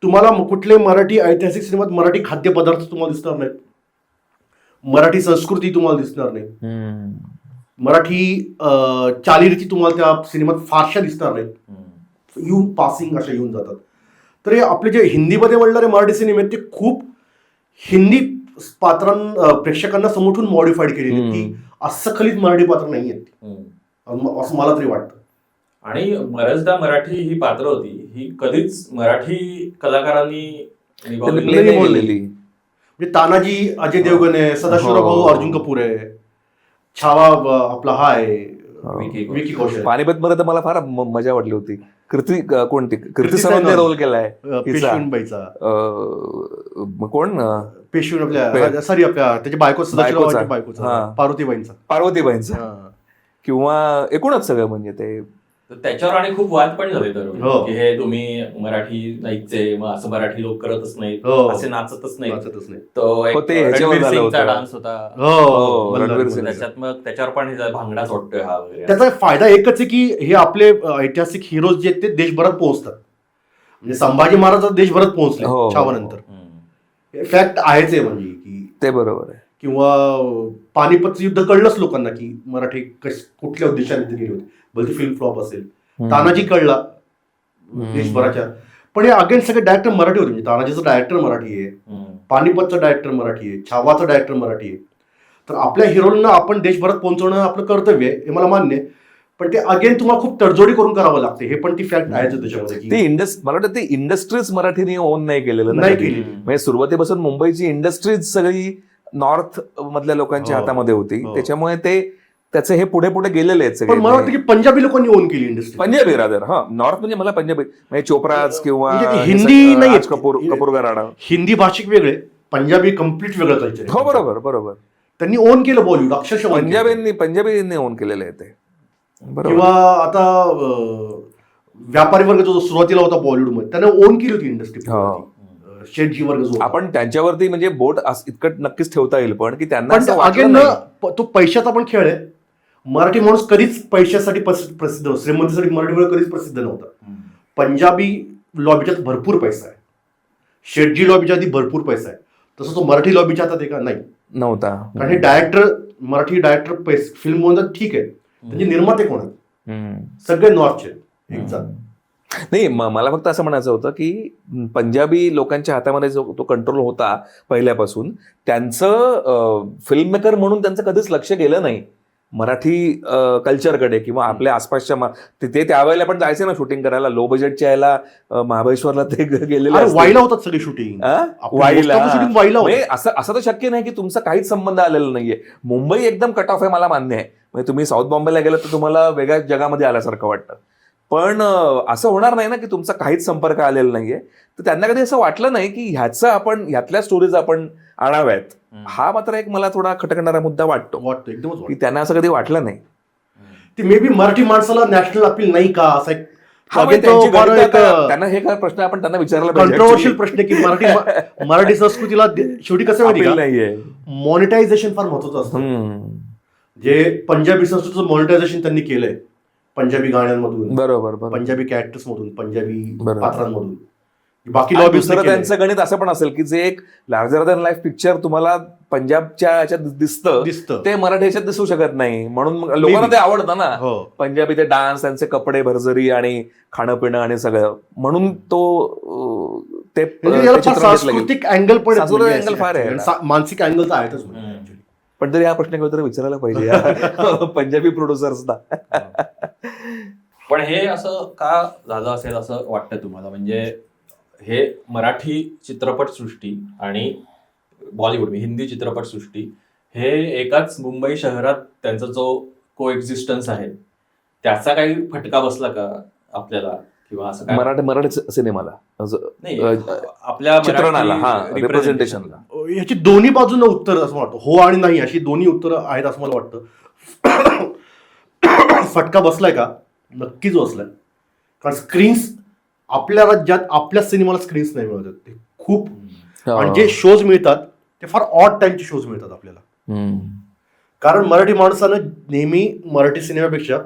तुम्हाला कुठले मराठी ऐतिहासिक सिनेमात मराठी खाद्यपदार्थ तुम्हाला दिसणार नाहीत, मराठी संस्कृती तुम्हाला दिसणार नाही, मराठी चालीरीती तुम्हाला त्या सिनेमात फारशा दिसणार नाहीत, येऊन पासिंग अशा येऊन जातात. तर हे आपले जे हिंदीमध्ये म्हणणारे मराठी सिनेमे आहेत ते खूप हिंदी प्रेक्षकांना समोरून मॉडिफाईड केलेली, ती अस्खलित मराठी पात्र नाही आहेत असं मला तरी वाटतं. आणि बऱ्याचदा मराठी ही पात्र होती ही कधीच मराठी कलाकारांनी निभावलेली. म्हणजे तानाजी अजय देवगण आहे, सदाशिवराव भाऊ अर्जुन कपूर आहे, छावा आपला हा आहे विकी कौशल. पानिपत मध्ये तर मला फार मजा वाटली होती. कीर्ती सावंतने रोल केलाय पेशवीनबाईचा. कोण पेशवीन आपल्या सॉरी आपल्या त्याच्या बायकोचा पार्वतीबाईंचा किंवा एकूणच सगळं म्हणजे ते त्याच्यावर आणि खूप वाद पण झाले तर की हे तुम्ही मराठी नाहीचे, मग असं मराठी लोक करतच नाहीत, असे नाचतच नाही. तो रणवीर सिंगचा डान्स होता त्याच्यात, मग त्याच्यावर पण भांगडा सोडतोय हा वगैरे. त्याचा फायदा एकच आहे की हे आपले ऐतिहासिक हिरोज जे आहेत ते देशभरात पोहोचतात. म्हणजे संभाजी महाराज देशभरात पोहोचले छावानंतर, फॅक्ट आहेच आहे म्हणजे की ते बरोबर आहे. किंवा पानिपतचं युद्ध कळलंच लोकांना की मराठी कुठल्या उद्देशाने गेली होती, भलती फिल्म फ्लॉप असेल. तानाजी कळला देशभराच्या, पण हे अगेन सगळे डायरेक्टर मराठी होते. म्हणजे तानाजीचं डायरेक्टर मराठी आहे, पानिपतचं डायरेक्टर मराठी आहे, छावाचं डायरेक्टर मराठी आहे. तर आपल्या हिरोना आपण देशभरात पोहोचवणं आपलं कर्तव्य आहे, हे मला मान्य आहे. पण ते अगेन तुम्हाला खूप तडजोडी करून करावं लागते, हे पण ती फॅक्ट आहेच त्याच्यामध्ये. मला वाटतं ते इंडस्ट्रीज मराठीने ओन नाही केलेलं, म्हणजे सुरुवातीपासून मुंबईची इंडस्ट्रीज सगळी नॉर्थ मधल्या लोकांच्या हातामध्ये होती. त्याच्यामुळे ते त्याचे हे पुढे पुढे गेलेले आहेत पण सगळे. मला वाटतं की पंजाबी लोकांनी ओन केली इंडस्ट्री. पंजाबी रादर, हा नॉर्थ म्हणजे मला पंजाबी म्हणजे चोप्राज किंवा म्हणजे हिंदी नाही, कपूर घराणा, हिंदी भाषिक वेगळे, पंजाबी कम्प्लीट वेगळं कल्चर. हो बरोबर बरोबर. त्यांनी ओन केलं बॉलिवूड अक्षरशः. पंजाबींनी ओन केलेलं आहे ते. किंवा आता व्यापारी वर्ग जो सुरुवातीला होता बॉलिवूडमध्ये त्याने ओन केली होती इंडस्ट्री. शेठजी वर्ग जो आपण त्यांच्यावरती म्हणजे बोट इतकं नक्कीच ठेवता येईल, पण की त्यांना अगेन तो पैशाचा पण खेळ आहे. मराठी माणूस कधीच पैशासाठी प्रसिद्ध, श्रीमंतीसाठी मराठी मुळे कधीच प्रसिद्ध नव्हता. पंजाबी लॉबीच्यात भरपूर पैसा आहे, शेठजी लॉबीच्या आधी भरपूर पैसा आहे, तसं तो मराठी लॉबीच्या हातात आहे का? नाही, नव्हता. कारण हे डायरेक्टर, मराठी डायरेक्टर फिल्म म्हणतात ठीक आहे, त्याचे निर्माते कोण आहेत? सगळे नॉर्थचे एक्झाम. नाही, मला फक्त असं म्हणायचं होतं की पंजाबी लोकांच्या हातामध्ये जो तो कंट्रोल होता पहिल्यापासून, त्यांचं फिल्म मेकर म्हणून त्यांचं कधीच लक्ष गेलं नाही मराठी कल्चरकडे किंवा आपल्या आसपासच्या. ते त्यावेळेला पण जायचे ना शूटिंग करायला, लो बजेटच्या यायला महाबळेश्वरला ते गेलेले, वाईला होतात सगळी शूटिंग, वाईला. असं तर शक्य नाही की तुमचा काहीच संबंध आलेला नाहीये. मुंबई एकदम कट ऑफ आहे, मला मान्य आहे. म्हणजे तुम्ही साऊथ बॉम्बेला गेलात तर तुम्हाला वेगळ्या जगामध्ये आल्यासारखं वाटतं, पण असं होणार नाही ना की तुमचा काहीच संपर्क आलेला नाहीये. तर त्यांना कधी असं वाटलं नाही की ह्यातल्या स्टोरीज आपण आणाव्यात. हा मात्र एक मला थोडा खटकणारा मुद्दा वाटतो एकदमच, की त्यांना असं कधी वाटलं नाही. ते मे बी मराठी माणसाला नॅशनल अपील नाही का असा एक त्यांना हे काय प्रश्न आपण त्यांना विचारला पाहिजे, कंट्रोवर्शियल प्रश्न की मराठी संस्कृतीला शेवटी कसं माहिती नाहीये, मॉनिटायझेशन फार महत्वाचं असतं. जे पंजाबी संस्कृतीचं मॉनिटायझेशन त्यांनी केलंय, पंजाबी गाण्यांमधून, बरोबर, पंजाबी कॅरेक्टर्स मधून, पंजाबी पात्रांमधून. बाकी दुसरं त्यांचं गणित असं पण असेल की जे एक लार्जर दॅन लाईफ पिक्चर तुम्हाला पंजाबच्या याच्यात दिसतं ते मराठी याच्यात दिसू शकत नाही, म्हणून लोकांना ते आवडतं ना. पंजाबी ते डान्स, त्यांचे कपडे, भरजरी आणि खाणं पिणं आणि सगळं, म्हणून तो ते सांस्कृतिक अँगल पण, अँगल फार आहे, मानसिक अँगल तर आहेतच. पण तरी हा प्रश्न तर विचारायला पाहिजे पंजाबी प्रोड्युसर्सना. पण हे असं का झालं असेल असं वाटतं तुम्हाला? म्हणजे हे मराठी चित्रपटसृष्टी आणि बॉलिवूड, हिंदी चित्रपटसृष्टी हे एकाच मुंबई शहरात त्यांचा जो को एक्झिस्टन्स आहे त्याचा काही फटका बसला का आपल्याला? किंवा असं काय मराठी सिनेमाला नाही, आपल्या चित्रणाला, रिप्रेझेंटेशनला? याची दोन्ही बाजूनं उत्तर असं वाटतं, हो आणि नाही अशी दोन्ही उत्तरं आहेत असं मला वाटतं. फटका बसलाय का? नक्कीच बसलाय. कारण स्क्रीन्स आपल्या राज्यात आपल्या सिनेमाला स्क्रीन्स नाही मिळत, ते खूप, आणि जे शोज मिळतात ते फार ऑड टाइमचे शोज मिळतात आपल्याला. कारण मराठी माणसानं नेहमी मराठी सिनेमापेक्षा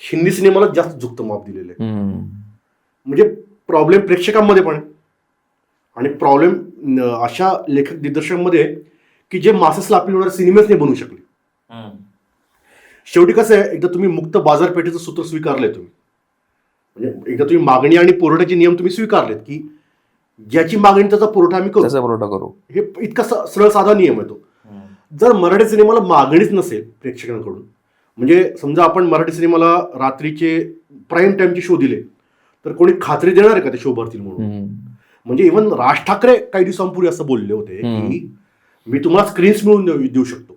हिंदी सिनेमाला जास्त झुकतं माप दिलेलं आहे. म्हणजे प्रॉब्लेम प्रेक्षकांमध्ये पण आणि प्रॉब्लेम अशा लेखक दिग्दर्शकांमध्ये की जे मासेसला अपील होणारे सिनेमाच नाही बनवू शकले. शेवटी कसं आहे, एकदा तुम्ही मुक्त बाजारपेठेचं सूत्र स्वीकारलंय, तुम्ही म्हणजे एकदा तुम्ही मागणी आणि पुरवठ्याचे नियम तुम्ही स्वीकारलेत की ज्याची मागणी त्याचा पुरवठा आम्ही करू, हे इतका सरळ साधा नियम आहे तो. जर मराठी सिनेमाला मागणीच नसेल प्रेक्षकांकडून, म्हणजे समजा आपण मराठी सिनेमाला रात्रीचे प्राईम टाइमचे शो दिले तर कोणी खात्री देणार आहे का ते शो भरतील म्हणून? म्हणजे इव्हन राज ठाकरे काही दिवसांपूर्वी असं बोलले होते की मी तुम्हाला स्क्रीन्स मिळवून देऊ शकतो,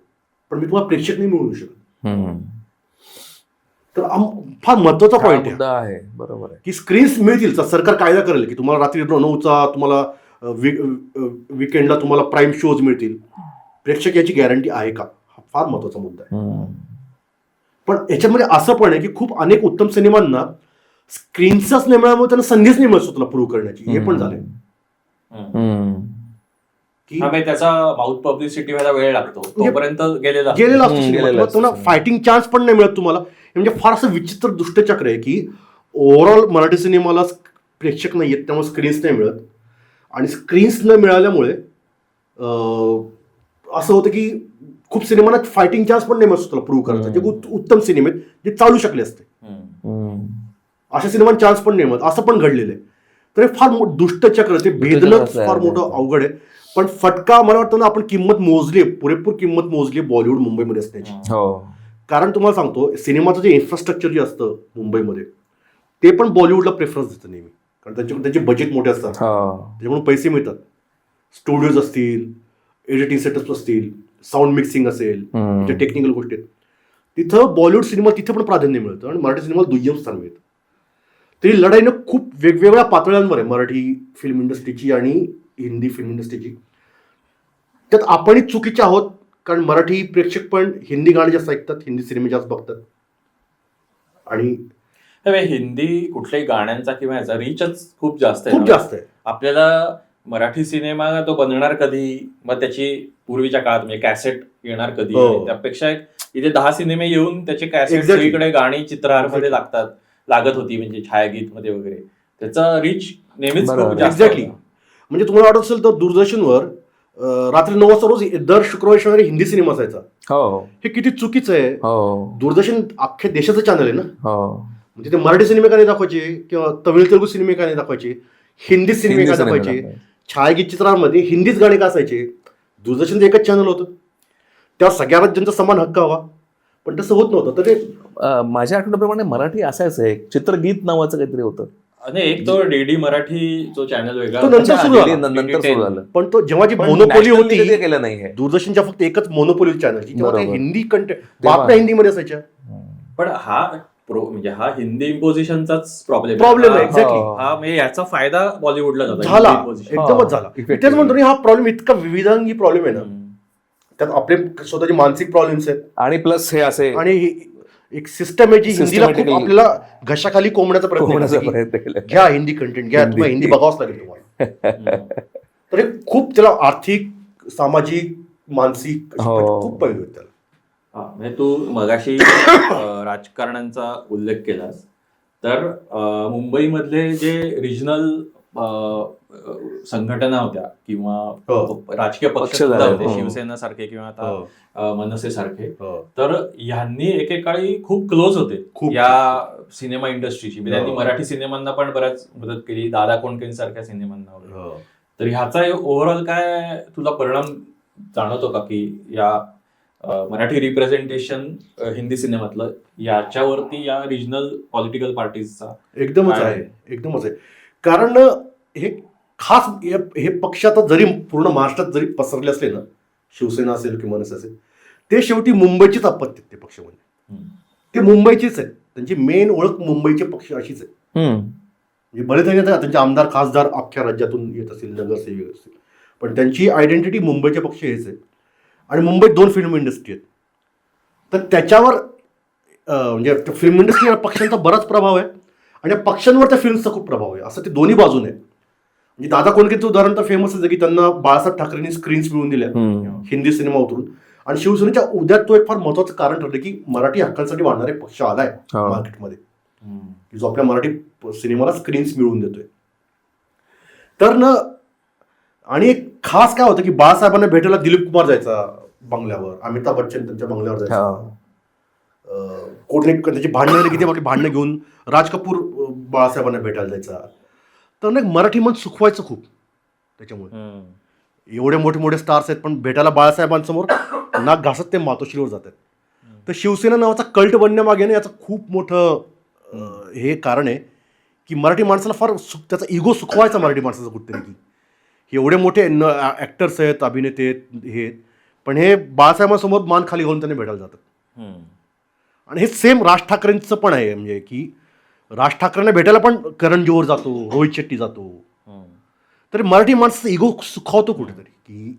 पण मी तुम्हाला प्रेक्षक नाही मिळवू शकत. तर फार महत्वाचा पॉईंट आहे, बरोबर आहे, की स्क्रीन्स मिळतील. सरकार कायदा करेल की तुम्हाला रात्री 9चा तुम्हाला वीकेंडला तुम्हाला प्राईम शोज मिळतील. प्रेक्षक याची गॅरंटी आहे का? हा फार महत्वाचा मुद्दा आहे. पण याच्यामध्ये असं पण आहे की खूप अनेक उत्तम सिनेमांना स्क्रीन्सच नाही मिळाल्यामुळे त्यांना संधीच नाही मिळत स्वतःला प्रूव्ह करण्याची, हे पण झालंय. त्याचा माउथ पब्लिसिटी व्हायला वेळ लागतो, तोपर्यंत गेलेला असतो. फायटिंग चान्स पण नाही मिळत तुम्हाला. म्हणजे फार असं विचित्र दुष्टचक्र आहे की ओव्हरऑल मराठी सिनेमाला प्रेक्षक नाही आहेत, त्यामुळे स्क्रीन्स नाही मिळत, आणि स्क्रीन्स न मिळाल्यामुळे असं होतं की खूप सिनेमांना फायटिंग चान्स पण नाही मिळत स्वतःला प्रूव्ह करायचा. जे उत्तम सिनेमे जे चालू शकले असते अशा सिनेमांना चान्स पण नाही मिळत, असं पण घडलेलं आहे. तर हे फार दुष्टचक्र, ते भेदणं फार मोठं अवघड आहे. पण फटका मला वाटतं ना, आपण किंमत मोजली, पुरेपूर किंमत मोजली बॉलिवूड मुंबईमध्ये असण्याची. कारण तुम्हाला सांगतो, सिनेमाचं जे इन्फ्रास्ट्रक्चर जे असतं मुंबईमध्ये ते पण बॉलिवूडला प्रेफरन्स देतं नेहमी, कारण त्यांचे बजेट मोठे असतात, त्याच्याकडून पैसे मिळतात. स्टुडिओज असतील, एडिटिंग सेटअप्स असतील, साऊंड मिक्सिंग असेल, टेक्निकल गोष्टी आहेत, तिथं बॉलिवूड सिनेमा तिथे पण प्राधान्य मिळतं आणि मराठी सिनेमाला दुय्यम स्थान मिळतं. तरी लढाईनं खूप वेगवेगळ्या पातळ्यांवर आहे मराठी फिल्म इंडस्ट्रीची आणि हिंदी फिल्म इंडस्ट्रीची. त्यात आपणही चुकीचे आहोत, कारण मराठी प्रेक्षक पण हिंदी गाणी जास्त ऐकतात, हिंदी सिनेमे जास्त बघतात. आणि हिंदी कुठल्याही गाण्यांचा किंवा याचा रिचच खूप जास्त खूप जास्त आहे. आपल्याला मराठी सिनेमा तो बनणार कधी, मग त्याची पूर्वीच्या काळात म्हणजे कॅसेट येणार कधी, त्यापेक्षा इथे 10 सिनेमे येऊन त्याचे कॅसेट सगळीकडे गाणी चित्रहारमध्ये लागत होती, म्हणजे छायागीत मध्ये वगैरे. त्याचा रिच नेहमीच खूप जास्त. एक्झॅक्टली. म्हणजे तुम्हाला वाटत असेल तर दूरदर्शनवर रात्री 9 वाजता रोज दर शुक्रवार शनिवारी हिंदी सिनेमा असायचा. हे किती चुकीचं आहे. दूरदर्शन अख्ख्या देशाचं चॅनल आहे ना. म्हणजे ते मराठी सिनेमे का नाही दाखवायचे, किंवा तमिळ तेलुगू सिनेमे का नाही दाखवायचे, हिंदी सिनेमे का दाखवायचे, छायागीत चित्रांमध्ये हिंदीच गाणे का असायचे. दूरदर्शनचं एकच चॅनल होतं, तेव्हा सगळ्या राज्यांचा समान हक्क हवा, पण तसं होत नव्हतं. तर ते माझ्या आठवड्याप्रमाणे मराठी असायचं एक चित्रगीत नावाचं काहीतरी होतं, आणि एक तो डीडी मराठी जो चॅनल वेगळा नंतर सुरू झालं. पण तो जेव्हा जी मोनोपोली होती, केलं नाही. दूरदर्शनच्या फक्त एकच मोनोपोली चॅनल जेव्हा हिंदी कंटेंट बातम्या हिंदीमध्ये असायच्या. पण हा म्हणजे हा हिंदी इम्पोजिशनचाच प्रॉब्लेम आहे. एक्झॅक्टली. हा म्हणजे याचा फायदा बॉलिवूडला झाला, एकदमच झाला. तेच म्हणतो हा प्रॉब्लेम इतका विविधांगी प्रॉब्लेम आहे ना, त्यात आपले स्वतःचे मानसिक प्रॉब्लेम्स आहेत, आणि प्लस हे असे आणि एक सिस्टम आहे जी हिंदीला खूप आपल्याला घशाखाली कोंबण्याचा प्रयत्न केला. घ्या हिंदी कंटेंट घ्या, तुम्हाला हिंदी बघावंच लागेल तुम्हाला. तर हे खूप त्याला आर्थिक, सामाजिक, मानसिक खूप पैलू आहेत त्याला. म्हणजे तू मगाशी राजकारण्यांचा उल्लेख केलास, तर मुंबईमधले जे रिजनल संघटना होत्या किंवा राजकीय पक्ष होते, शिवसेना सारखे किंवा आता मनसे सारखे, तर ह्यांनी एकेकाळी खूप क्लोज होते या सिनेमा इंडस्ट्रीची. त्यांनी मराठी सिनेमांना पण बऱ्याच मदत केली, दादा कोंडके सारख्या सिनेमांना वगैरे. तर ह्याचा ओव्हरऑल काय तुला परिणाम जाणवतो का, की या मराठी रिप्रेझेंटेशन हिंदी सिनेमातलं याच्यावरती या रिजनल पॉलिटिकल पार्टीजचा? एकदमच आहे. कारण हे खास हे पक्ष आता जरी पूर्ण महाराष्ट्रात जरी पसरले असले ना, शिवसेना असेल किंवा मनसे असेल, ते शेवटी मुंबईचीच आपत्ती ते पक्ष. म्हणजे ते मुंबईचीच आहेत, त्यांची मेन ओळख मुंबईचे पक्ष अशीच आहे. म्हणजे बरेच त्यांचे आमदार खासदार अख्ख्या राज्यातून येत असतील, नगरसेवक असतील, पण त्यांची आयडेंटिटी मुंबईचे पक्ष हेच आहे. आणि मुंबईत 2 फिल्म इंडस्ट्री आहेत, तर त्याच्यावर म्हणजे फिल्म इंडस्ट्री पक्षांचा बराच प्रभाव आहे, आणि या पक्षांवर त्या फिल्मचा खूप प्रभाव आहे. असं ते दोन्ही बाजूने. म्हणजे दादा कोंडकेचं उदाहरण तर फेमसच आहे, की त्यांना बाळासाहेब ठाकरेंनी स्क्रीन्स मिळवून दिल्या हिंदी सिनेमा उतरून. आणि शिवसेनेच्या उद्यात तो एक फार महत्वाचं कारण ठरलं, की मराठी हक्कांसाठी वाढणारे पक्ष आलाय मार्केटमध्ये, की जो आपल्या मराठी सिनेमाला स्क्रीन्स मिळवून देतोय. तर ना, आणि एक खास काय होतं, की बाळासाहेबांना भेटायला दिलीप कुमार जायचा बंगल्यावर, अमिताभ बच्चन त्यांच्या बंगल्यावर जायचा, कोठे त्याची भांडणं झाली की ते आपली भांडणं घेऊन राज कपूर बाळासाहेबांना भेटायला जायचा. तर ना मराठी मन सुखवायचं खूप त्याच्यामुळे. एवढे मोठे मोठे स्टार्स आहेत, पण भेटायला बाळासाहेबांसमोर नाक घासत ते मातोश्रीवर जातात. तर शिवसेना नावाचा कल्ट बनण्यामागे ना याचं खूप मोठं हे कारण आहे, की मराठी माणसाला फार त्याचा इगो सुखवायचा मराठी माणसाचा कुठतरी, की एवढे मोठे ॲक्टर्स आहेत, अभिनेते हे, पण हे बाळासाहेबांसमोर मान खाली घालून त्यांनी भेटायला जातात. आणि हे सेम राज ठाकरेंचं पण आहे. म्हणजे की राज ठाकरेंना भेटायला पण करण जोहर जातो, रोहित शेट्टी जातो. तर मराठी माणसाचा इगो सुखावतो कुठेतरी, की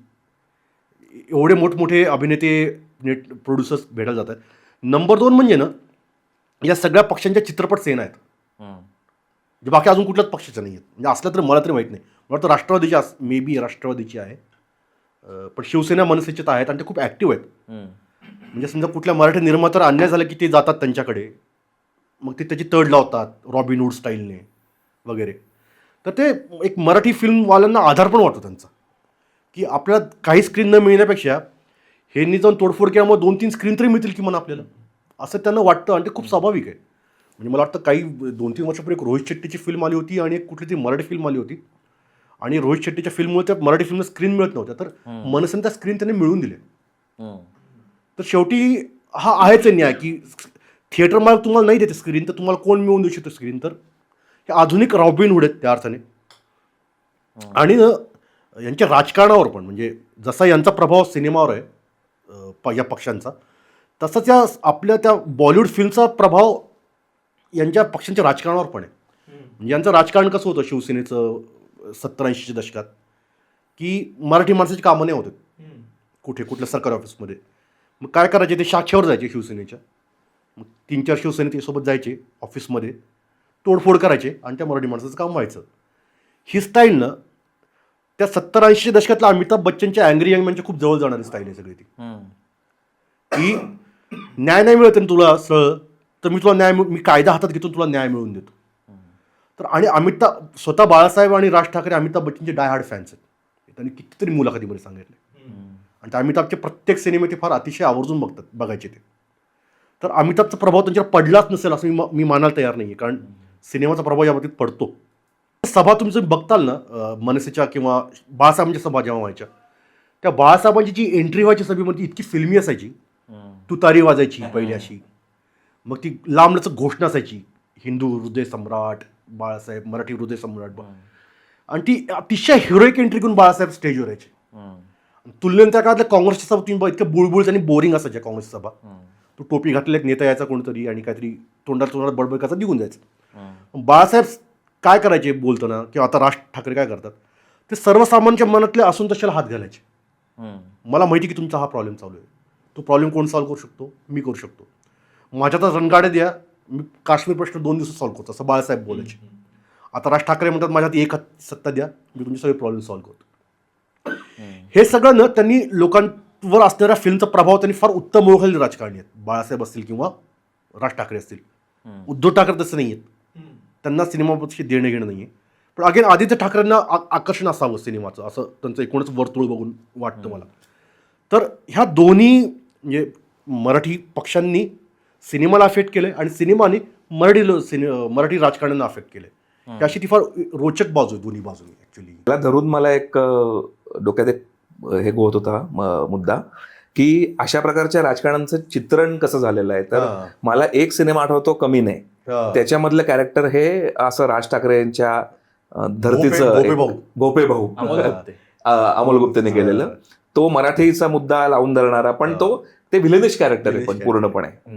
एवढे मोठमोठे अभिनेते प्रोड्युसर्स भेटायला जातात. नंबर 2 म्हणजे ना, या सगळ्या पक्षांच्या चित्रपट सेना आहेत, जे बाकी अजून कुठल्याच पक्षाच्या नाही आहेत. म्हणजे असलं तर मला तरी माहीत नाही. मला वाटतं राष्ट्रवादीची मे बी राष्ट्रवादीची आहे, पण शिवसेना मनसेचे आहेत, आणि ते खूप ॲक्टिव्ह आहेत. म्हणजे समजा कुठल्या मराठी निर्मात्यावर अन्याय झाला की ते जातात त्यांच्याकडे, मग ते त्याची तड लावतात रॉबिनहूड स्टाईलने वगैरे. तर ते एक मराठी फिल्मवाल्यांना आधार पण वाटतो त्यांचा, की आपल्याला काही स्क्रीन न मिळण्यापेक्षा हे जाऊन तोडफोड केल्यामुळे 2-3 स्क्रीन तरी मिळतील की म्हणा आपल्याला, असं त्यांना वाटतं. आणि ते खूप स्वाभाविक आहे. म्हणजे मला वाटतं काही 2-3 वर्षापूर्वी एक रोहित शेट्टीची फिल्म आली होती आणि एक कुठली तरी मराठी फिल्म आली होती, आणि रोहित शेट्टीच्या फिल्ममुळे त्या मराठी फिल्मला स्क्रीन मिळत नव्हत्या, तर मनसेने त्या स्क्रीन त्यांनी मिळवून दिले. तर शेवटी हा आहेच न्याय, की थिएटर मार्ग तुम्हाला नाही देते स्क्रीन, तर तुम्हाला कोण मिळवून देऊ शकतो स्क्रीन? तर हे आधुनिक रॉबिनहूड आहेत त्या अर्थाने. आणि यांच्या राजकारणावर पण, म्हणजे जसा यांचा प्रभाव सिनेमावर आहे या पक्षांचा, तसंच या आपल्या त्या बॉलिवूड फिल्मचा प्रभाव यांच्या पक्षांच्या राजकारणावर पण आहे. म्हणजे यांचं राजकारण कसं होतं शिवसेनेचं 70-80च्या दशकात, की मराठी माणसाची कामं नाही होत कुठल्या सरकारी ऑफिसमध्ये. मग काय करायचे, ते शाखेवर जायचे शिवसेनेच्या, मग 3-4 शिवसेने त्यासोबत जायचे ऑफिसमध्ये, तोडफोड करायचे आणि त्या मराठी माणसाचं काम व्हायचं. ही स्टाईल ना त्या 70-80च्या दशकातल्या अमिताभ बच्चनच्या अँग्री यंग मॅनच्या खूप जवळ जाणारी स्टाईल आहे सगळी ती. की न्याय नाही मिळत ना तुला सरळ, तर मी तुला मी कायदा हातात घेतो, तुला न्याय मिळवून देतो. तर आणि स्वतः बाळासाहेब आणि राज ठाकरे अमिताभ बच्चनचे डाय हार्ड फॅन्स आहेत. त्यांनी कितीतरी मुलाखतीमध्ये सांगितले. आणि त्या अमिताभचे प्रत्येक सिनेमे ते फार अतिशय आवर्जून बघायचे ते. तर अमिताभचा प्रभाव त्यांच्यावर पडलाच नसेल असं मी मानायला तयार नाही आहे, कारण सिनेमाचा प्रभाव या बाबतीत पडतो. सभा तुम्ही बघताल ना मनसेच्या किंवा बाळासाहेबांच्या सभा जेव्हा व्हायच्या, त्या बाळासाहेबांची जी एंट्री व्हायची सभेमध्ये इतकी फिल्मी असायची, तुतारी वाजायची पहिली अशी, मग ती लांबलचक घोषणा असायची, हिंदू हृदय सम्राट बाळासाहेब, मराठी हृदय सम्राट, आणि ती अतिशय हिरोईक एंट्री करून बाळासाहेब स्टेजवर यायचे. तुलनेत त्या काळातल्या काँग्रेसची सभा तुम्ही इतक्या बुळबुळ आणि बोरिंग असायच्या काँग्रेसची सभा. तो टोपी घातलेला एक नेता यायचा कोणतरी आणि काहीतरी तोंडात बडबड निघून जायचं. बाळासाहेब काय करायचे बोलताना, किंवा आता राज ठाकरे काय करतात, ते सर्वसामान्यांच्या मनातले असून तशाला हात घालायचे. मला माहिती की तुमचा हा प्रॉब्लेम चालू आहे, तो प्रॉब्लेम कोण सॉल्व्ह करू शकतो, मी करू शकतो. माझ्या तर रणगाडे द्या, मी काश्मीर प्रश्न 2 दिवसात सॉल्व्ह करतो, असं बाळासाहेब बोलायचे. आता राज ठाकरे म्हणतात माझ्यात एक सत्ता द्या, मी तुमचे सगळे प्रॉब्लेम सॉल्व्ह करतो. हे सगळं ना त्यांनी लोकांवर असणाऱ्या फिल्मचा प्रभाव त्यांनी फार उत्तम ओळखलेले राजकारणी आहेत. बाळासाहेब असतील किंवा राज ठाकरे असतील. उद्धव ठाकरे तसं नाही आहेत, त्यांना सिनेमाबद्दलशी देणं घेणं नाही आहे. पण अगेन आदित्य ठाकरेंना आकर्षण असावं सिनेमाचं, असं त्यांचं एकूणच वर्तुळ बघून वाटतं मला. तर ह्या दोन्ही म्हणजे मराठी पक्षांनी सिनेमाला अफेक्ट केलं आणि सिनेमाने मराठी राजकारण्यांना अफेक्ट केलं. त्याशी ती फार रोचक बाजू आहे दोन्ही बाजूनी ॲक्च्युली. त्याला धरून मला एक डोक्यात एक हे गोत होता मुद्दा, की अशा प्रकारच्या राजकारणाचं चित्रण कसं झालेलं आहे. तर मला एक सिनेमा आठवतो, कमी नाही, त्याच्यामधलं कॅरेक्टर हे असं राज ठाकरे यांच्या धर्तीचं भोपे भाऊ अमोल गुप्तेने केलेलं. तो मराठीचा मुद्दा लावून धरणारा, पण तो ते विलनिश कॅरेक्टर आहे, पण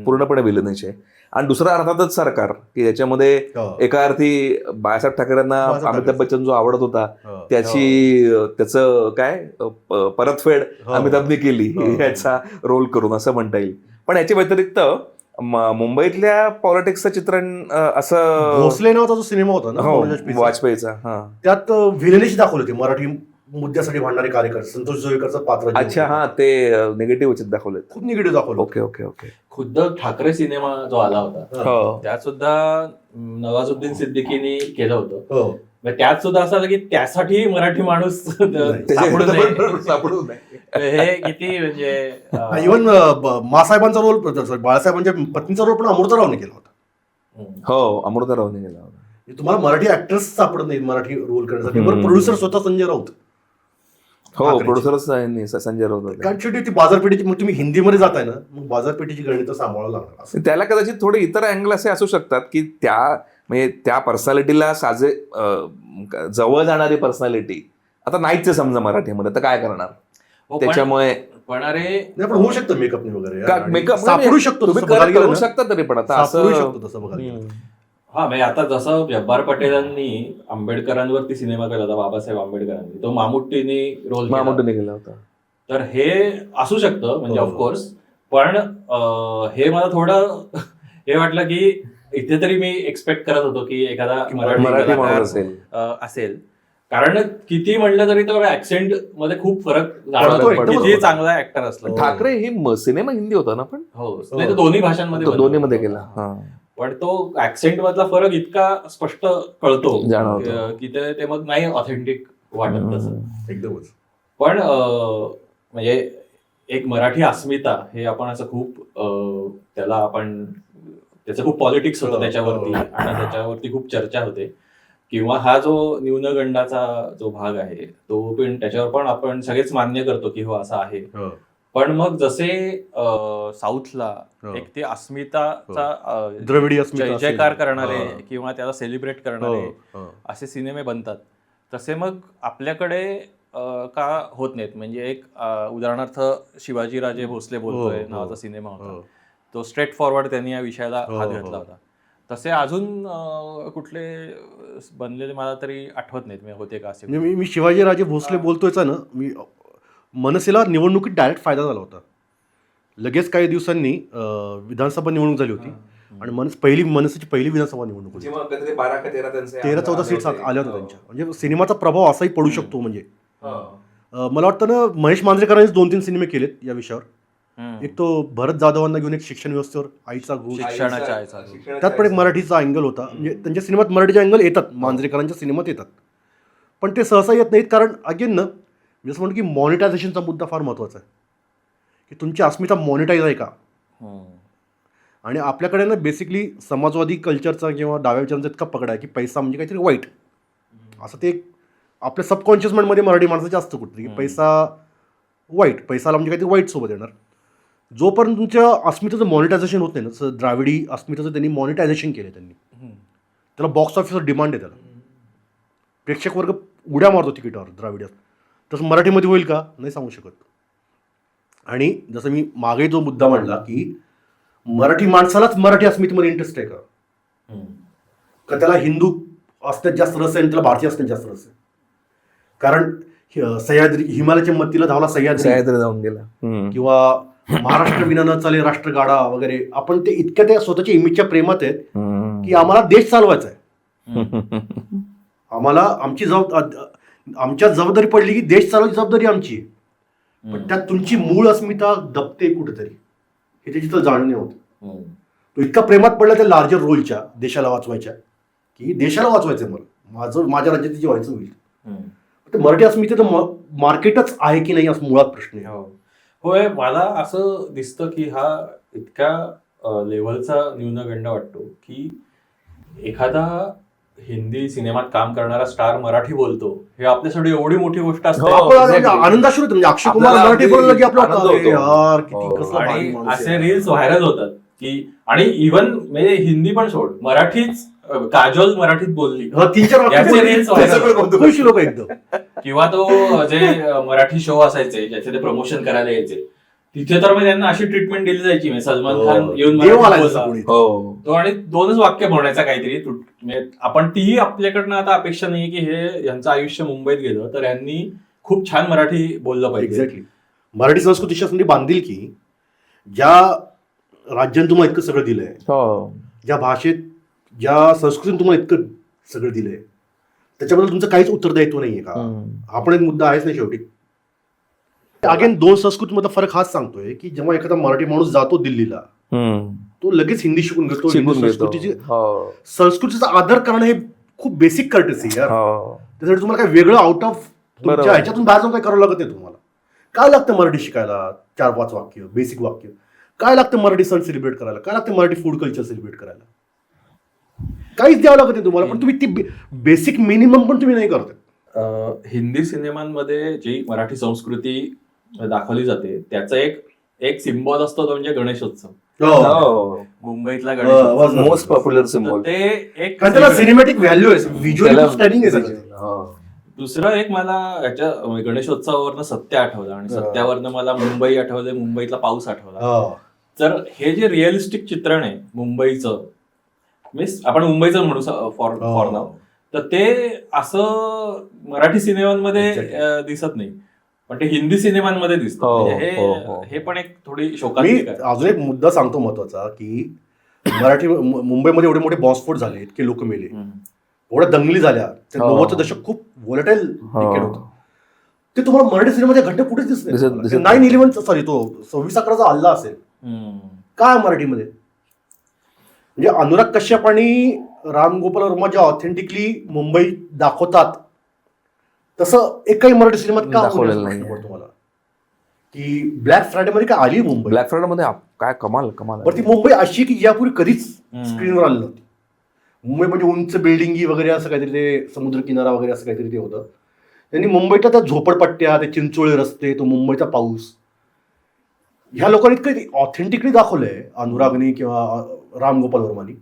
पूर्णपणे विलनिश आहे. आणि दुसरा अर्थातच सरकार, की ज्याच्यामध्ये एका अर्थी बाळासाहेब ठाकरेंना अमिताभ बच्चन जो आवडत होता त्याचं काय परतफेड अमिताभने केली याचा रोल करून, असं म्हणता येईल. पण याच्या व्यतिरिक्त मुंबईतल्या पॉलिटिक्सचं चित्रण असं भोसले नावाचा जो सिनेमा होता ना वाजपेयीचा, त्यात व्हिलनिश दाखवले होते मराठी मुद्द्यासाठी भांडणारे कार्यकर्ते. संतोष जोईकरचं पात्र, अच्छा, हा, ते निगेटिव्ह दाखवले, खूप निगेटिव्ह दाखवलं. ओके. खुद्द ठाकरे सिनेमा जो आला होता त्यात सुद्धा नवाजुद्दीन सिद्दीकीने केलं होतं. त्यात सुद्धा असं की त्यासाठी मराठी माणूस सापडू नये, हे किती म्हणजे. इव्हन मासाहेबांचा रोल, बाळासाहेबांच्या पत्नीचा रोल पण अमृतारावने केला होता. अमृतारावने केला होता. तुम्हाला मराठी ऍक्ट्रेस सापडत नाही मराठी रोल करण्यासाठी. प्रोड्युसर स्वतः संजय राऊत. प्रोड्युसरच संजय राऊत. कारण शेवटी ती बाजारपेठेची, मग तुम्ही हिंदीमध्ये जाताय ना, मग बाजारपेठेची गणितं सांभाळावं लागणार. त्याला कदाचित थोडे इतर अँगल असे असू शकतात, की त्या पर्सनॅलिटीला जवळ जाणारी पर्सनॅलिटी आता नाहीच समजा मराठीमध्ये, तर काय करणार. त्याच्यामुळे पण होऊ शकतं मेकअपने वगैरे, मेकअप सापडू शकतो, करू शकता तरी, पण आता असं तसं बघायला. हा, म्हणजे आता जसं जब्बार पटेलांनी आंबेडकरांवरती सिनेमा केला होता, बाबासाहेब आंबेडकरांनी, तो मामुट्टीने रोल केला होता. तर हे असू शकतं म्हणजे ऑफकोर्स. पण हे मला थोडं हे वाटलं की इथे तरी मी एक्सपेक्ट करत होतो की एखादा मराठी असेल, कारण किती म्हणलं तरी तो ऍक्सेंट मध्ये खूप फरक जाणवतो. किती चांगला ऍक्टर असला. ठाकरे ही सिनेमा हिंदी होता ना, पण हो, दोन्ही भाषांमध्ये दोन्हीमध्ये केला. पण तो ऍक्सेंट मधला फरक इतका स्पष्ट कळतो की ते मग नाही ऑथेंटिक वाटत तसं एकदमच. पण म्हणजे एक मराठी अस्मिता हे आपण असं खूप त्याचं खूप पॉलिटिक्स होतं त्याच्यावरती, आणि त्याच्यावरती खूप चर्चा होते. किंवा हा जो न्यूनगंडाचा जो भाग आहे तो पण त्याच्यावर पण आपण सगळेच मान्य करतो की हो असं आहे. पण मग जसे साऊथला एक ते अस्मिताचा द्रविडी अस्मिता जयकार करणारे किंवा त्याला सेलिब्रेट करणारे असे सिनेमे बनतात, तसे मग आपल्याकडे का होत नाहीत? म्हणजे एक उदाहरणार्थ शिवाजीराजे भोसले बोलतोय नावाचा सिनेमा होता, तो स्ट्रेट फॉरवर्ड त्यांनी या विषयाला हात घातला होता. तसे अजून कुठले बनलेले मला तरी आठवत नाहीत होते का असे. मी शिवाजीराजे भोसले बोलतोयच ना, मी मनसेला निवडणुकीत डायरेक्ट फायदा झाला होता. लगेच काही दिवसांनी विधानसभा निवडणूक झाली होती आणि मनसेची पहिली विधानसभा निवडणूक होती. 13-14 सीट्स आल्या होत्या त्यांच्या. म्हणजे सिनेमाचा प्रभाव असाही पडू शकतो. म्हणजे मला वाटतं ना, महेश मांजरेकरांनीच 2-3 सिनेमे केलेत या विषयावर. एक तो भरत जाधवांना घेऊन एक शिक्षण व्यवस्थेवर आईचा घोष, त्यात पण एक मराठीचा अँगल होता. म्हणजे त्यांच्या सिनेमात मराठीचे अँगल येतात, मांजरेकरांच्या सिनेमात येतात, पण ते सहसा येत नाहीत. कारण अगेन ना, मी असं म्हणतो की मॉनिटायझेशनचा मुद्दा फार महत्त्वाचा आहे, की तुमची अस्मिता मॉनिटाईज आहे का. आणि आपल्याकडे ना बेसिकली समाजवादी कल्चरचा किंवा डाव्या विचारांचा इतका पकड आहे की पैसा म्हणजे काहीतरी वाईट, असं ते आपल्या सबकॉन्शियस माइंडमध्ये मराठी माणसाचं जास्त कुठतरी की पैसा वाईट, पैसाला म्हणजे काहीतरी वाईट सोबत येणार. जोपर्यंत तुमच्या अस्मितेचं मॉनिटायझेशन होत नाही ना, जसं द्राविडी अस्मितेचं त्यांनी मॉनिटायझेशन केलं, त्यांनी त्याला बॉक्स ऑफिसवर डिमांड आहे, त्याला प्रेक्षक वर्ग उड्या मारतो तिकीटावर द्राविडी. तसं मराठीमध्ये होईल का, नाही सांगू शकत. आणि जसं मी मागे जो मुद्दा मांडला की मराठी माणसालाच मराठी अस्मितेमध्ये इंटरेस्ट आहे का त्याला हिंदू असण्यात जास्त रस आहे आणि त्याला भारतीय असण्यात जास्त रस आहे. कारण सह्याद्री, हिमालयाच्या मत्तीला धावला सह्याद्री जाऊन गेला, किंवा महाराष्ट्र विना न चाले राष्ट्रगाडा वगैरे. आपण ते इतक्या त्या स्वतःच्या इमेजच्या प्रेमात आहेत की आम्हाला देश चालवायचा आहे, आम्हाला आमच्या जबाबदारी पडली की देश चालवायची जबाबदारी आमची आहे. पण त्यात तुमची मूळ अस्मिता दबते कुठेतरी, हे त्याची तर जाणून होतं. तो इतका प्रेमात पडला त्या लार्जर रोलच्या, देशाला वाचवायच्या, की देशाला वाचवायचं मला, माझ्या राज्यात जे व्हायचं होईल. ते मराठी अस्मितेचं मार्केटच आहे की नाही असं मुळात प्रश्न आहे. होय, मला असं दिसतं की हा इतक्या लेव्हलचा न्यूनगंड वाटतो की एखादा हिंदी सिनेमात काम करणारा स्टार मराठी बोलतो, हे आपल्यासाठी एवढी मोठी गोष्ट असते. आनंदाश्रू होतो. म्हणजे अक्षय कुमार मराठी बोललं की आणि असे रील्स व्हायरल होतात की, आणि इव्हन म्हणजे हिंदी पण सोड, मराठीच काजोल मराठीत बोलली, 3-4 रील्स लोक एकदम. किंवा तो जे मराठी शो असायचे ज्याचे ते प्रमोशन करायला यायचे, तिथे तर त्यांना अशी ट्रीटमेंट दिली जायची. सलमान खान येऊन तो आणि 2च वाक्य बोलायचा काहीतरी. आपण तीही आपल्याकडनं आता अपेक्षा नाही की हे यांचं आयुष्य मुंबईत गेलं तर यांनी खूप छान मराठी बोललं पाहिजे. एक्झॅक्टली. मराठी संस्कृती अशी बांधील की ज्या राज्याने तुम्हाला इतकं सगळं दिलंय, ज्या भाषेत, ज्या संस्कृतीने तुम्हाला इतकं सगळं दिलंय, त्याच्याबद्दल तुमचं काहीच उत्तरदायित्व नाहीये का, हा पण एक मुद्दा आहेच नाही शेवटी. अगेन 2 संस्कृतीमधला फरक हाच सांगतोय की जेव्हा एखादा मराठी माणूस जातो दिल्लीला, तो लगेच हिंदी शिकून घेतो. संस्कृतीचा आदर करणं हे खूप बेसिक कर्टसी यार. त्यासाठी तुम्हाला काय वेगळं आउट ऑफ तुमच्या ह्याच्यातून बाहेर जाऊन काय करावं लागत नाही. तुम्हाला काय लागतं मराठी शिकायला? 4-5 वाक्य, बेसिक वाक्य. काय लागतं मराठी सण सेलिब्रेट करायला? काय लागतं मराठी फूड कल्चर सेलिब्रेट करायला? काहीच द्यावं लागत नाही तुम्हाला, पण तुम्ही ती बेसिक मिनिमम पण तुम्ही नाही करत. हिंदी सिनेमांमध्ये जी मराठी संस्कृती दाखवली जाते त्याचा एक सिम्बॉल असतो, तो म्हणजे गणेशोत्सव. मुंबईतला गणेश मोस्ट पॉप्युलर सिम्बॉल. ते एक सिनेमॅटिक व्हॅल्यू आहे, व्हिज्युअली स्टनिंग आहे. दुसरं एक मला याच्या गणेशोत्सवावरनं सत्य आठवलं, आणि सत्यावरनं मला मुंबई आठवलं, मुंबईतला पाऊस आठवला. तर हे जे रिअलिस्टिक चित्रण आहे मुंबईचं, मीन्स आपण मुंबईचं म्हणू फॉर नाव, तर ते असं मराठी सिनेमांमध्ये दिसत नाही, पण ते हिंदी सिनेमांमध्ये दिसतं. हे पण एक थोडी शोकांतिक आहे. अजून एक मुद्दा सांगतो महत्वाचा, की मुंबईमध्ये एवढे मोठे बॉम्बस्फोट झाले, इतके लोक मेले, एवढ्या दंगली झाल्या, 90चं दशक खूप व्होलेटाईल डिकेड होतं. ते तुम्हाला मराठी सिनेमाच्या घटना कुठेच दिसत नाही. 9/11 सॉरी, तो 26/11चा हल्ला असेल, काय मराठीमध्ये? म्हणजे अनुराग कश्यप आणि राम गोपाल वर्मा ज्या ऑथेंटिकली मुंबई दाखवतात, तसं एकही मराठी सिनेमात का दाखवलेलं नाही तुम्हाला? की ब्लॅक फ्रायडे मध्ये काय आली मुंबई? ब्लॅक फ्रायडे मध्ये काय कमाल कमाल. पण ती मुंबई अशी की यापूर्वी कधीच स्क्रीनवर आली नव्हती. मुंबई म्हणजे उंच बिल्डिंगी वगैरे असं काहीतरी, ते समुद्र किनारा वगैरे असं काहीतरी ते होतं. त्यांनी मुंबईतल्या त्या झोपडपट्ट्या, ते चिंचोळे रस्ते, तो मुंबईचा पाऊस, ह्या लोकांनी इतकं ऑथेंटिकली दाखवलंय अनुरागनी किंवा राम गोपाल वर्मानी.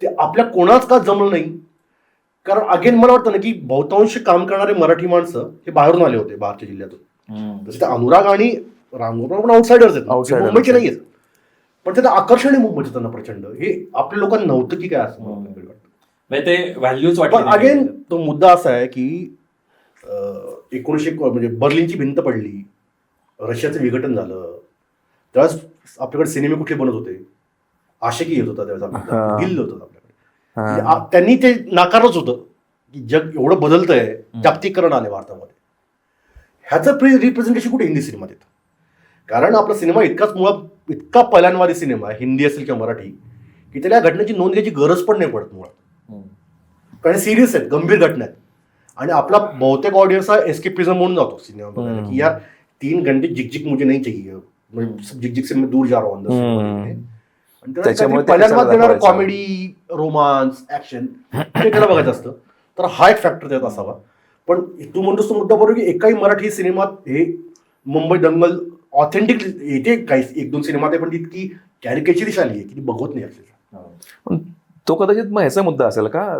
ते आपल्या कोणाच का जमलं नाही, कारण अगेन मला वाटतं ना की बहुतांश काम करणारे मराठी माणसं हे बाहेरून आले होते, बाहेरच्या जिल्ह्यातून. जसे अनुराग आणि रामगोपाळ पण आउटसायडर्स आहेत, मुंबईचे नाही आहेत, पण त्याचं आकर्षण आहे मुंबईचं त्यांना प्रचंड. हे आपल्या लोकांना नव्हतं की काय असं मला वाटतं. ते व्हॅल्यूज पण अगेन तो मुद्दा असा आहे की 1900 म्हणजे बर्लिनची भिंत पडली, रशियाचं विघटन झालं, त्यावेळेस आपल्याकडे सिनेमे कुठले बनत होते, आशिकी येत होता त्यावेळेस, आपल्याकडे गिल्ल होतं आपल्याकडे. त्यांनी ते नाकारलंच होतं की जग एवढं बदलतंय, जागतिकीकरण आले भारतामध्ये. ह्याचं रिप्रेझेंटेशन कुठे हिंदी सिनेमात येतं. कारण आपला सिनेमा इतका पहिल्यांवादी सिनेमा आहे, हिंदी असेल किंवा मराठी, की त्याला घटनेची नोंद घ्यायची गरज पण नाही पडत मुळात. कारण सिरियस आहेत, गंभीर घटना आहेत. आणि आपला बहुतेक ऑडियन्स हा एस्केपिझम म्हणून जातो सिनेमा बघायला की यार 3 घंटे झिकझिक मुझे नहीं चाहिए, झिकझिक से मैं दूर जा रहा हूं. पहिल्यांदा देणार कॉमेडी, रोमांस, ऍक्शन हे त्याला बघायचं असतं. तर हा एक फॅक्टर त्यात असावा. पण तू म्हणतोस तो मुद्दा बरोबर की एकाही मराठी सिनेमात हे मुंबई दंगल ऑथेंटिक येते, काही 1-2 सिनेमात आहे, पण ती इतकी कॅरिकेचरिश आली आहे की ती बघवत नाही आपल्याला. तो कदाचित मग ह्याचा मुद्दा असेल का,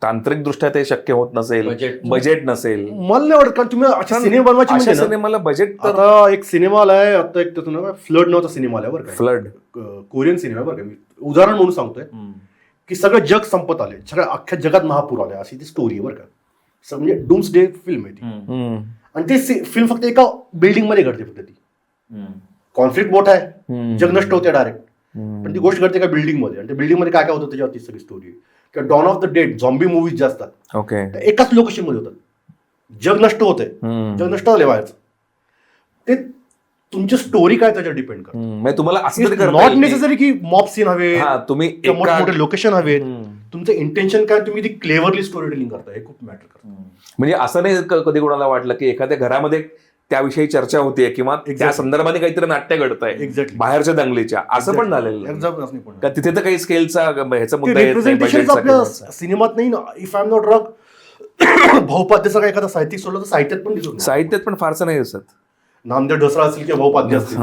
तांत्रिक दृष्ट्या ते शक्य होत नसेल, बजेट नसेल. मला नाही वाटत, कारण तुम्ही अशा सिनेमा बनवायची म्हणजे सिनेमाला बजेट. आता एक सिनेमा आलाय, आता एक त्याचं फ्लड नावाचा सिनेमा आलाय बरं का, फ्लड कोरियन सिनेमा बरं का, मी उदाहरण म्हणून सांगतोय की सगळं जग संपत आले, सगळ्या अख्ख्या जगात महापूर आले, अशी ती स्टोरी आहे बरं का. म्हणजे डूम्सडे फिल्म आहे ती. आणि ते फिल्म फक्त एका बिल्डिंग मध्ये घडते. फक्त ती कॉन्फ्लिक्ट मोठा आहे, जग नष्ट होते डायरेक्ट, पण ती गोष्ट घडते एका बिल्डिंग मध्ये. आणि त्या बिल्डिंग मध्ये काय काय होतं त्याच्यावरती सगळी स्टोरी. किंवा dawn of the dead, zombie movies जे असतात, ओके, एकाच लोकेशन मध्ये होतात, जग नष्ट होतंय, जग नष्ट झाले बाहेरचं. ते तुमची स्टोरी काय त्याच्यावर डिपेंड करते. तुम्हाला असं नॉट नेसेसरी की मॉब सीन हवे, तुम्ही मोठे लोकेशन हवेत. तुमचं इंटेन्शन काय, तुम्ही ती क्लेव्हरली स्टोरी टेलिंग करताय, हे खूप मॅटर करतं. म्हणजे असं नाही कधी कोणाला वाटलं की एखाद्या घरामध्ये त्याविषयी चर्चा होतीये किंवा त्या संदर्भाने काहीतरी नाट्य घडतंय एक्झॅक्टली बाहेरच्या दंगलीच्या, असं पण झालेलं का तिथे तर काही स्केलचा ह्याचा मुद्दा आपल्या सिनेमात नाही ना. If I am not wrong, भाऊपाद्याचा काय एखादा साहित्यिक सोडलं तर साहित्यात पण दिसत, साहित्यात पण फारसं नाही दिसत. नामदेव ढसळा असेल किंवा भाऊपाद्य असतील,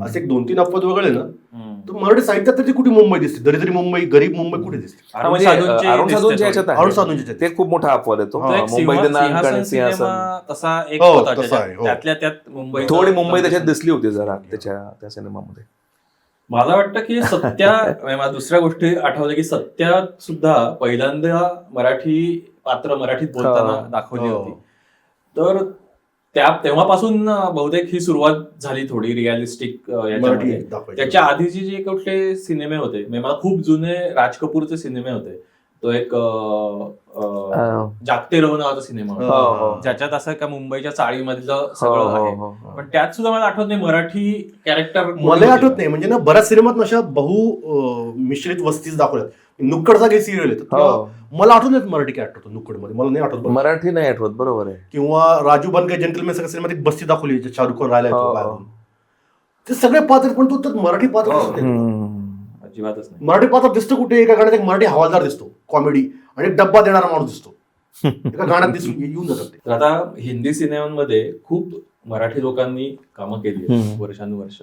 असे 2-3 अपवाद वगळले ना, तर मराठी साहित्यात तर ती कुठे मुंबई दिसते, दरिद्री मुंबई, गरीब मुंबई कुठे दिसते. अरुण साधूंच्या ते खूप मोठा अपवाद येतो. मुंबई तसा एक होता, त्यातल्या त्यात मुंबई, थोडी मुंबई त्याच्यात दिसली होती जरा त्या सिनेमामध्ये. मला वाटतं की सत्या, दुसऱ्या गोष्टी आठवल्या की सत्यात सुद्धा पहिल्यांदा मराठी पात्र मराठीत बोलताना दाखवली होती. तर तेव्हापासून बहुतेक ही सुरुवात झाली थोडी रिअलिस्टिक याच्यामध्ये. त्याच्या आधीचे जे कुठले सिनेमे होते, मला खूप जुने राज कपूरचे सिनेमे होते. तो एक जागते रहो नावाचा सिनेमा होता, ज्याच्यात असं का मुंबईच्या चाळीमधलं सगळं आहे, पण त्यात सुद्धा मला आठवत नाही मराठी कॅरेक्टर. मला आठवत नाही, म्हणजे ना बऱ्याच सिनेमात अशा बहु मिश्रित वस्तीच दाखवल्यात. नुक्कडचा काही सिरियल आहे, मला आठवत नाही मराठी कॅरेक्टर होतो नुक्कड मध्ये, मला नाही आठवत, मराठी नाही आठवत. बरोबर आहे. किंवा राजू बनगे जेंटलमॅन सगळ्या सिनेमात एक बस्ती दाखवली, शाहरुख खान राहिला, ते सगळे पात्र, पण तो मराठी पात्र अजिबातच नाही. मराठी पात्र दिसतो कुठे, एका गाण्यात एक मराठी हवालदार दिसतो कॉमेडी, आणि एक डब्बा देणारा माणूस दिसतो एका गाण्यात दिसून येऊन जातात. तर आता हिंदी सिनेमांमध्ये खूप मराठी लोकांनी कामं केली वर्षानुवर्ष,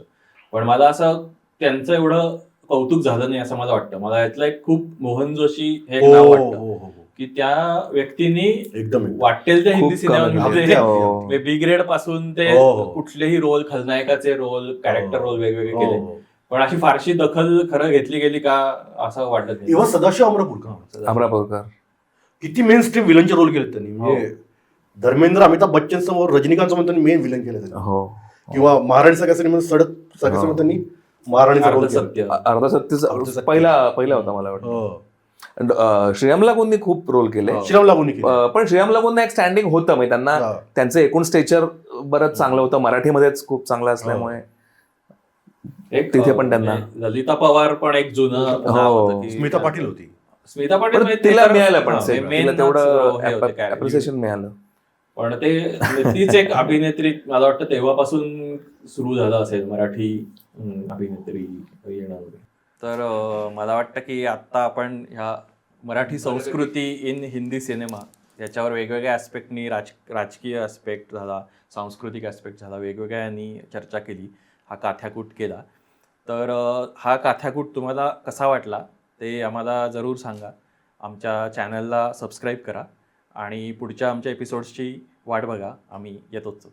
पण मला असं त्यांचं एवढं कौतुक झालं नाही असं मला वाटतं. मला यातलं एक खूप मोहन जोशी हे नाव वाटतं की त्या व्यक्तीने एकदम वाटेल त्या हिंदी सिनेमांमध्ये बी ग्रेड पासून ते कुठलेही रोल, खलनायकाचे रोल, कॅरेक्टर रोल वेगवेगळे केले, पण अशी फारशी दखल खरं घेतली गेली का असं वाटत नाही. इव्हन सदाशिव अमरापूरकर किती मेन स्ट्रीम विलनचे रोल केले त्यांनी. म्हणजे धर्मेंद्र, अमिताभ बच्चन समोर रजनीकांत समोर त्यांनी मेन विलन केलं त्यांनी. किंवा महाराणी सगळ्या सिनेमात सगळ्या सिनेमात त्यांनी महाराणीचा रोल केला. अर्धा सत्य पहिला होता मला वाटतं. श्रीराम लागूंनी खूप रोल केले. पण श्रीराम लागूंना एक स्टँडिंग होतं, म्हणजे त्यांना त्यांचं एकूण स्टेचर बरंच चांगलं होतं, मराठीमध्येच खूप चांगलं असल्यामुळे तिथे पण त्यांना. ललिता पवार पण एक जुनं, स्मिता पाटील होती. स्मिता पाटील तिला मिळालं, पण तेवढं अप्रिसिएशन मिळालं. पण तीच एक अभिनेत्री मला वाटतं तेव्हापासून सुरू झालं असेल मराठी अभिनेत्री येणं वगैरे. तर मला वाटतं की आत्ता आपण ह्या मराठी संस्कृती इन हिंदी सिनेमा याच्यावर वेगवेगळ्या ॲस्पेक्टनी, राजकीय ॲस्पेक्ट झाला, सांस्कृतिक ॲस्पेक्ट झाला, वेगवेगळ्या यांनी चर्चा केली, हा काथ्याकूट केला. तर हा काथ्याकूट तुम्हाला कसा वाटला ते आम्हाला जरूर सांगा. आमच्या चॅनलला सबस्क्राईब करा आणि पुढच्या आमच्या एपिसोड्सची वाट बघा. आम्ही येतोच.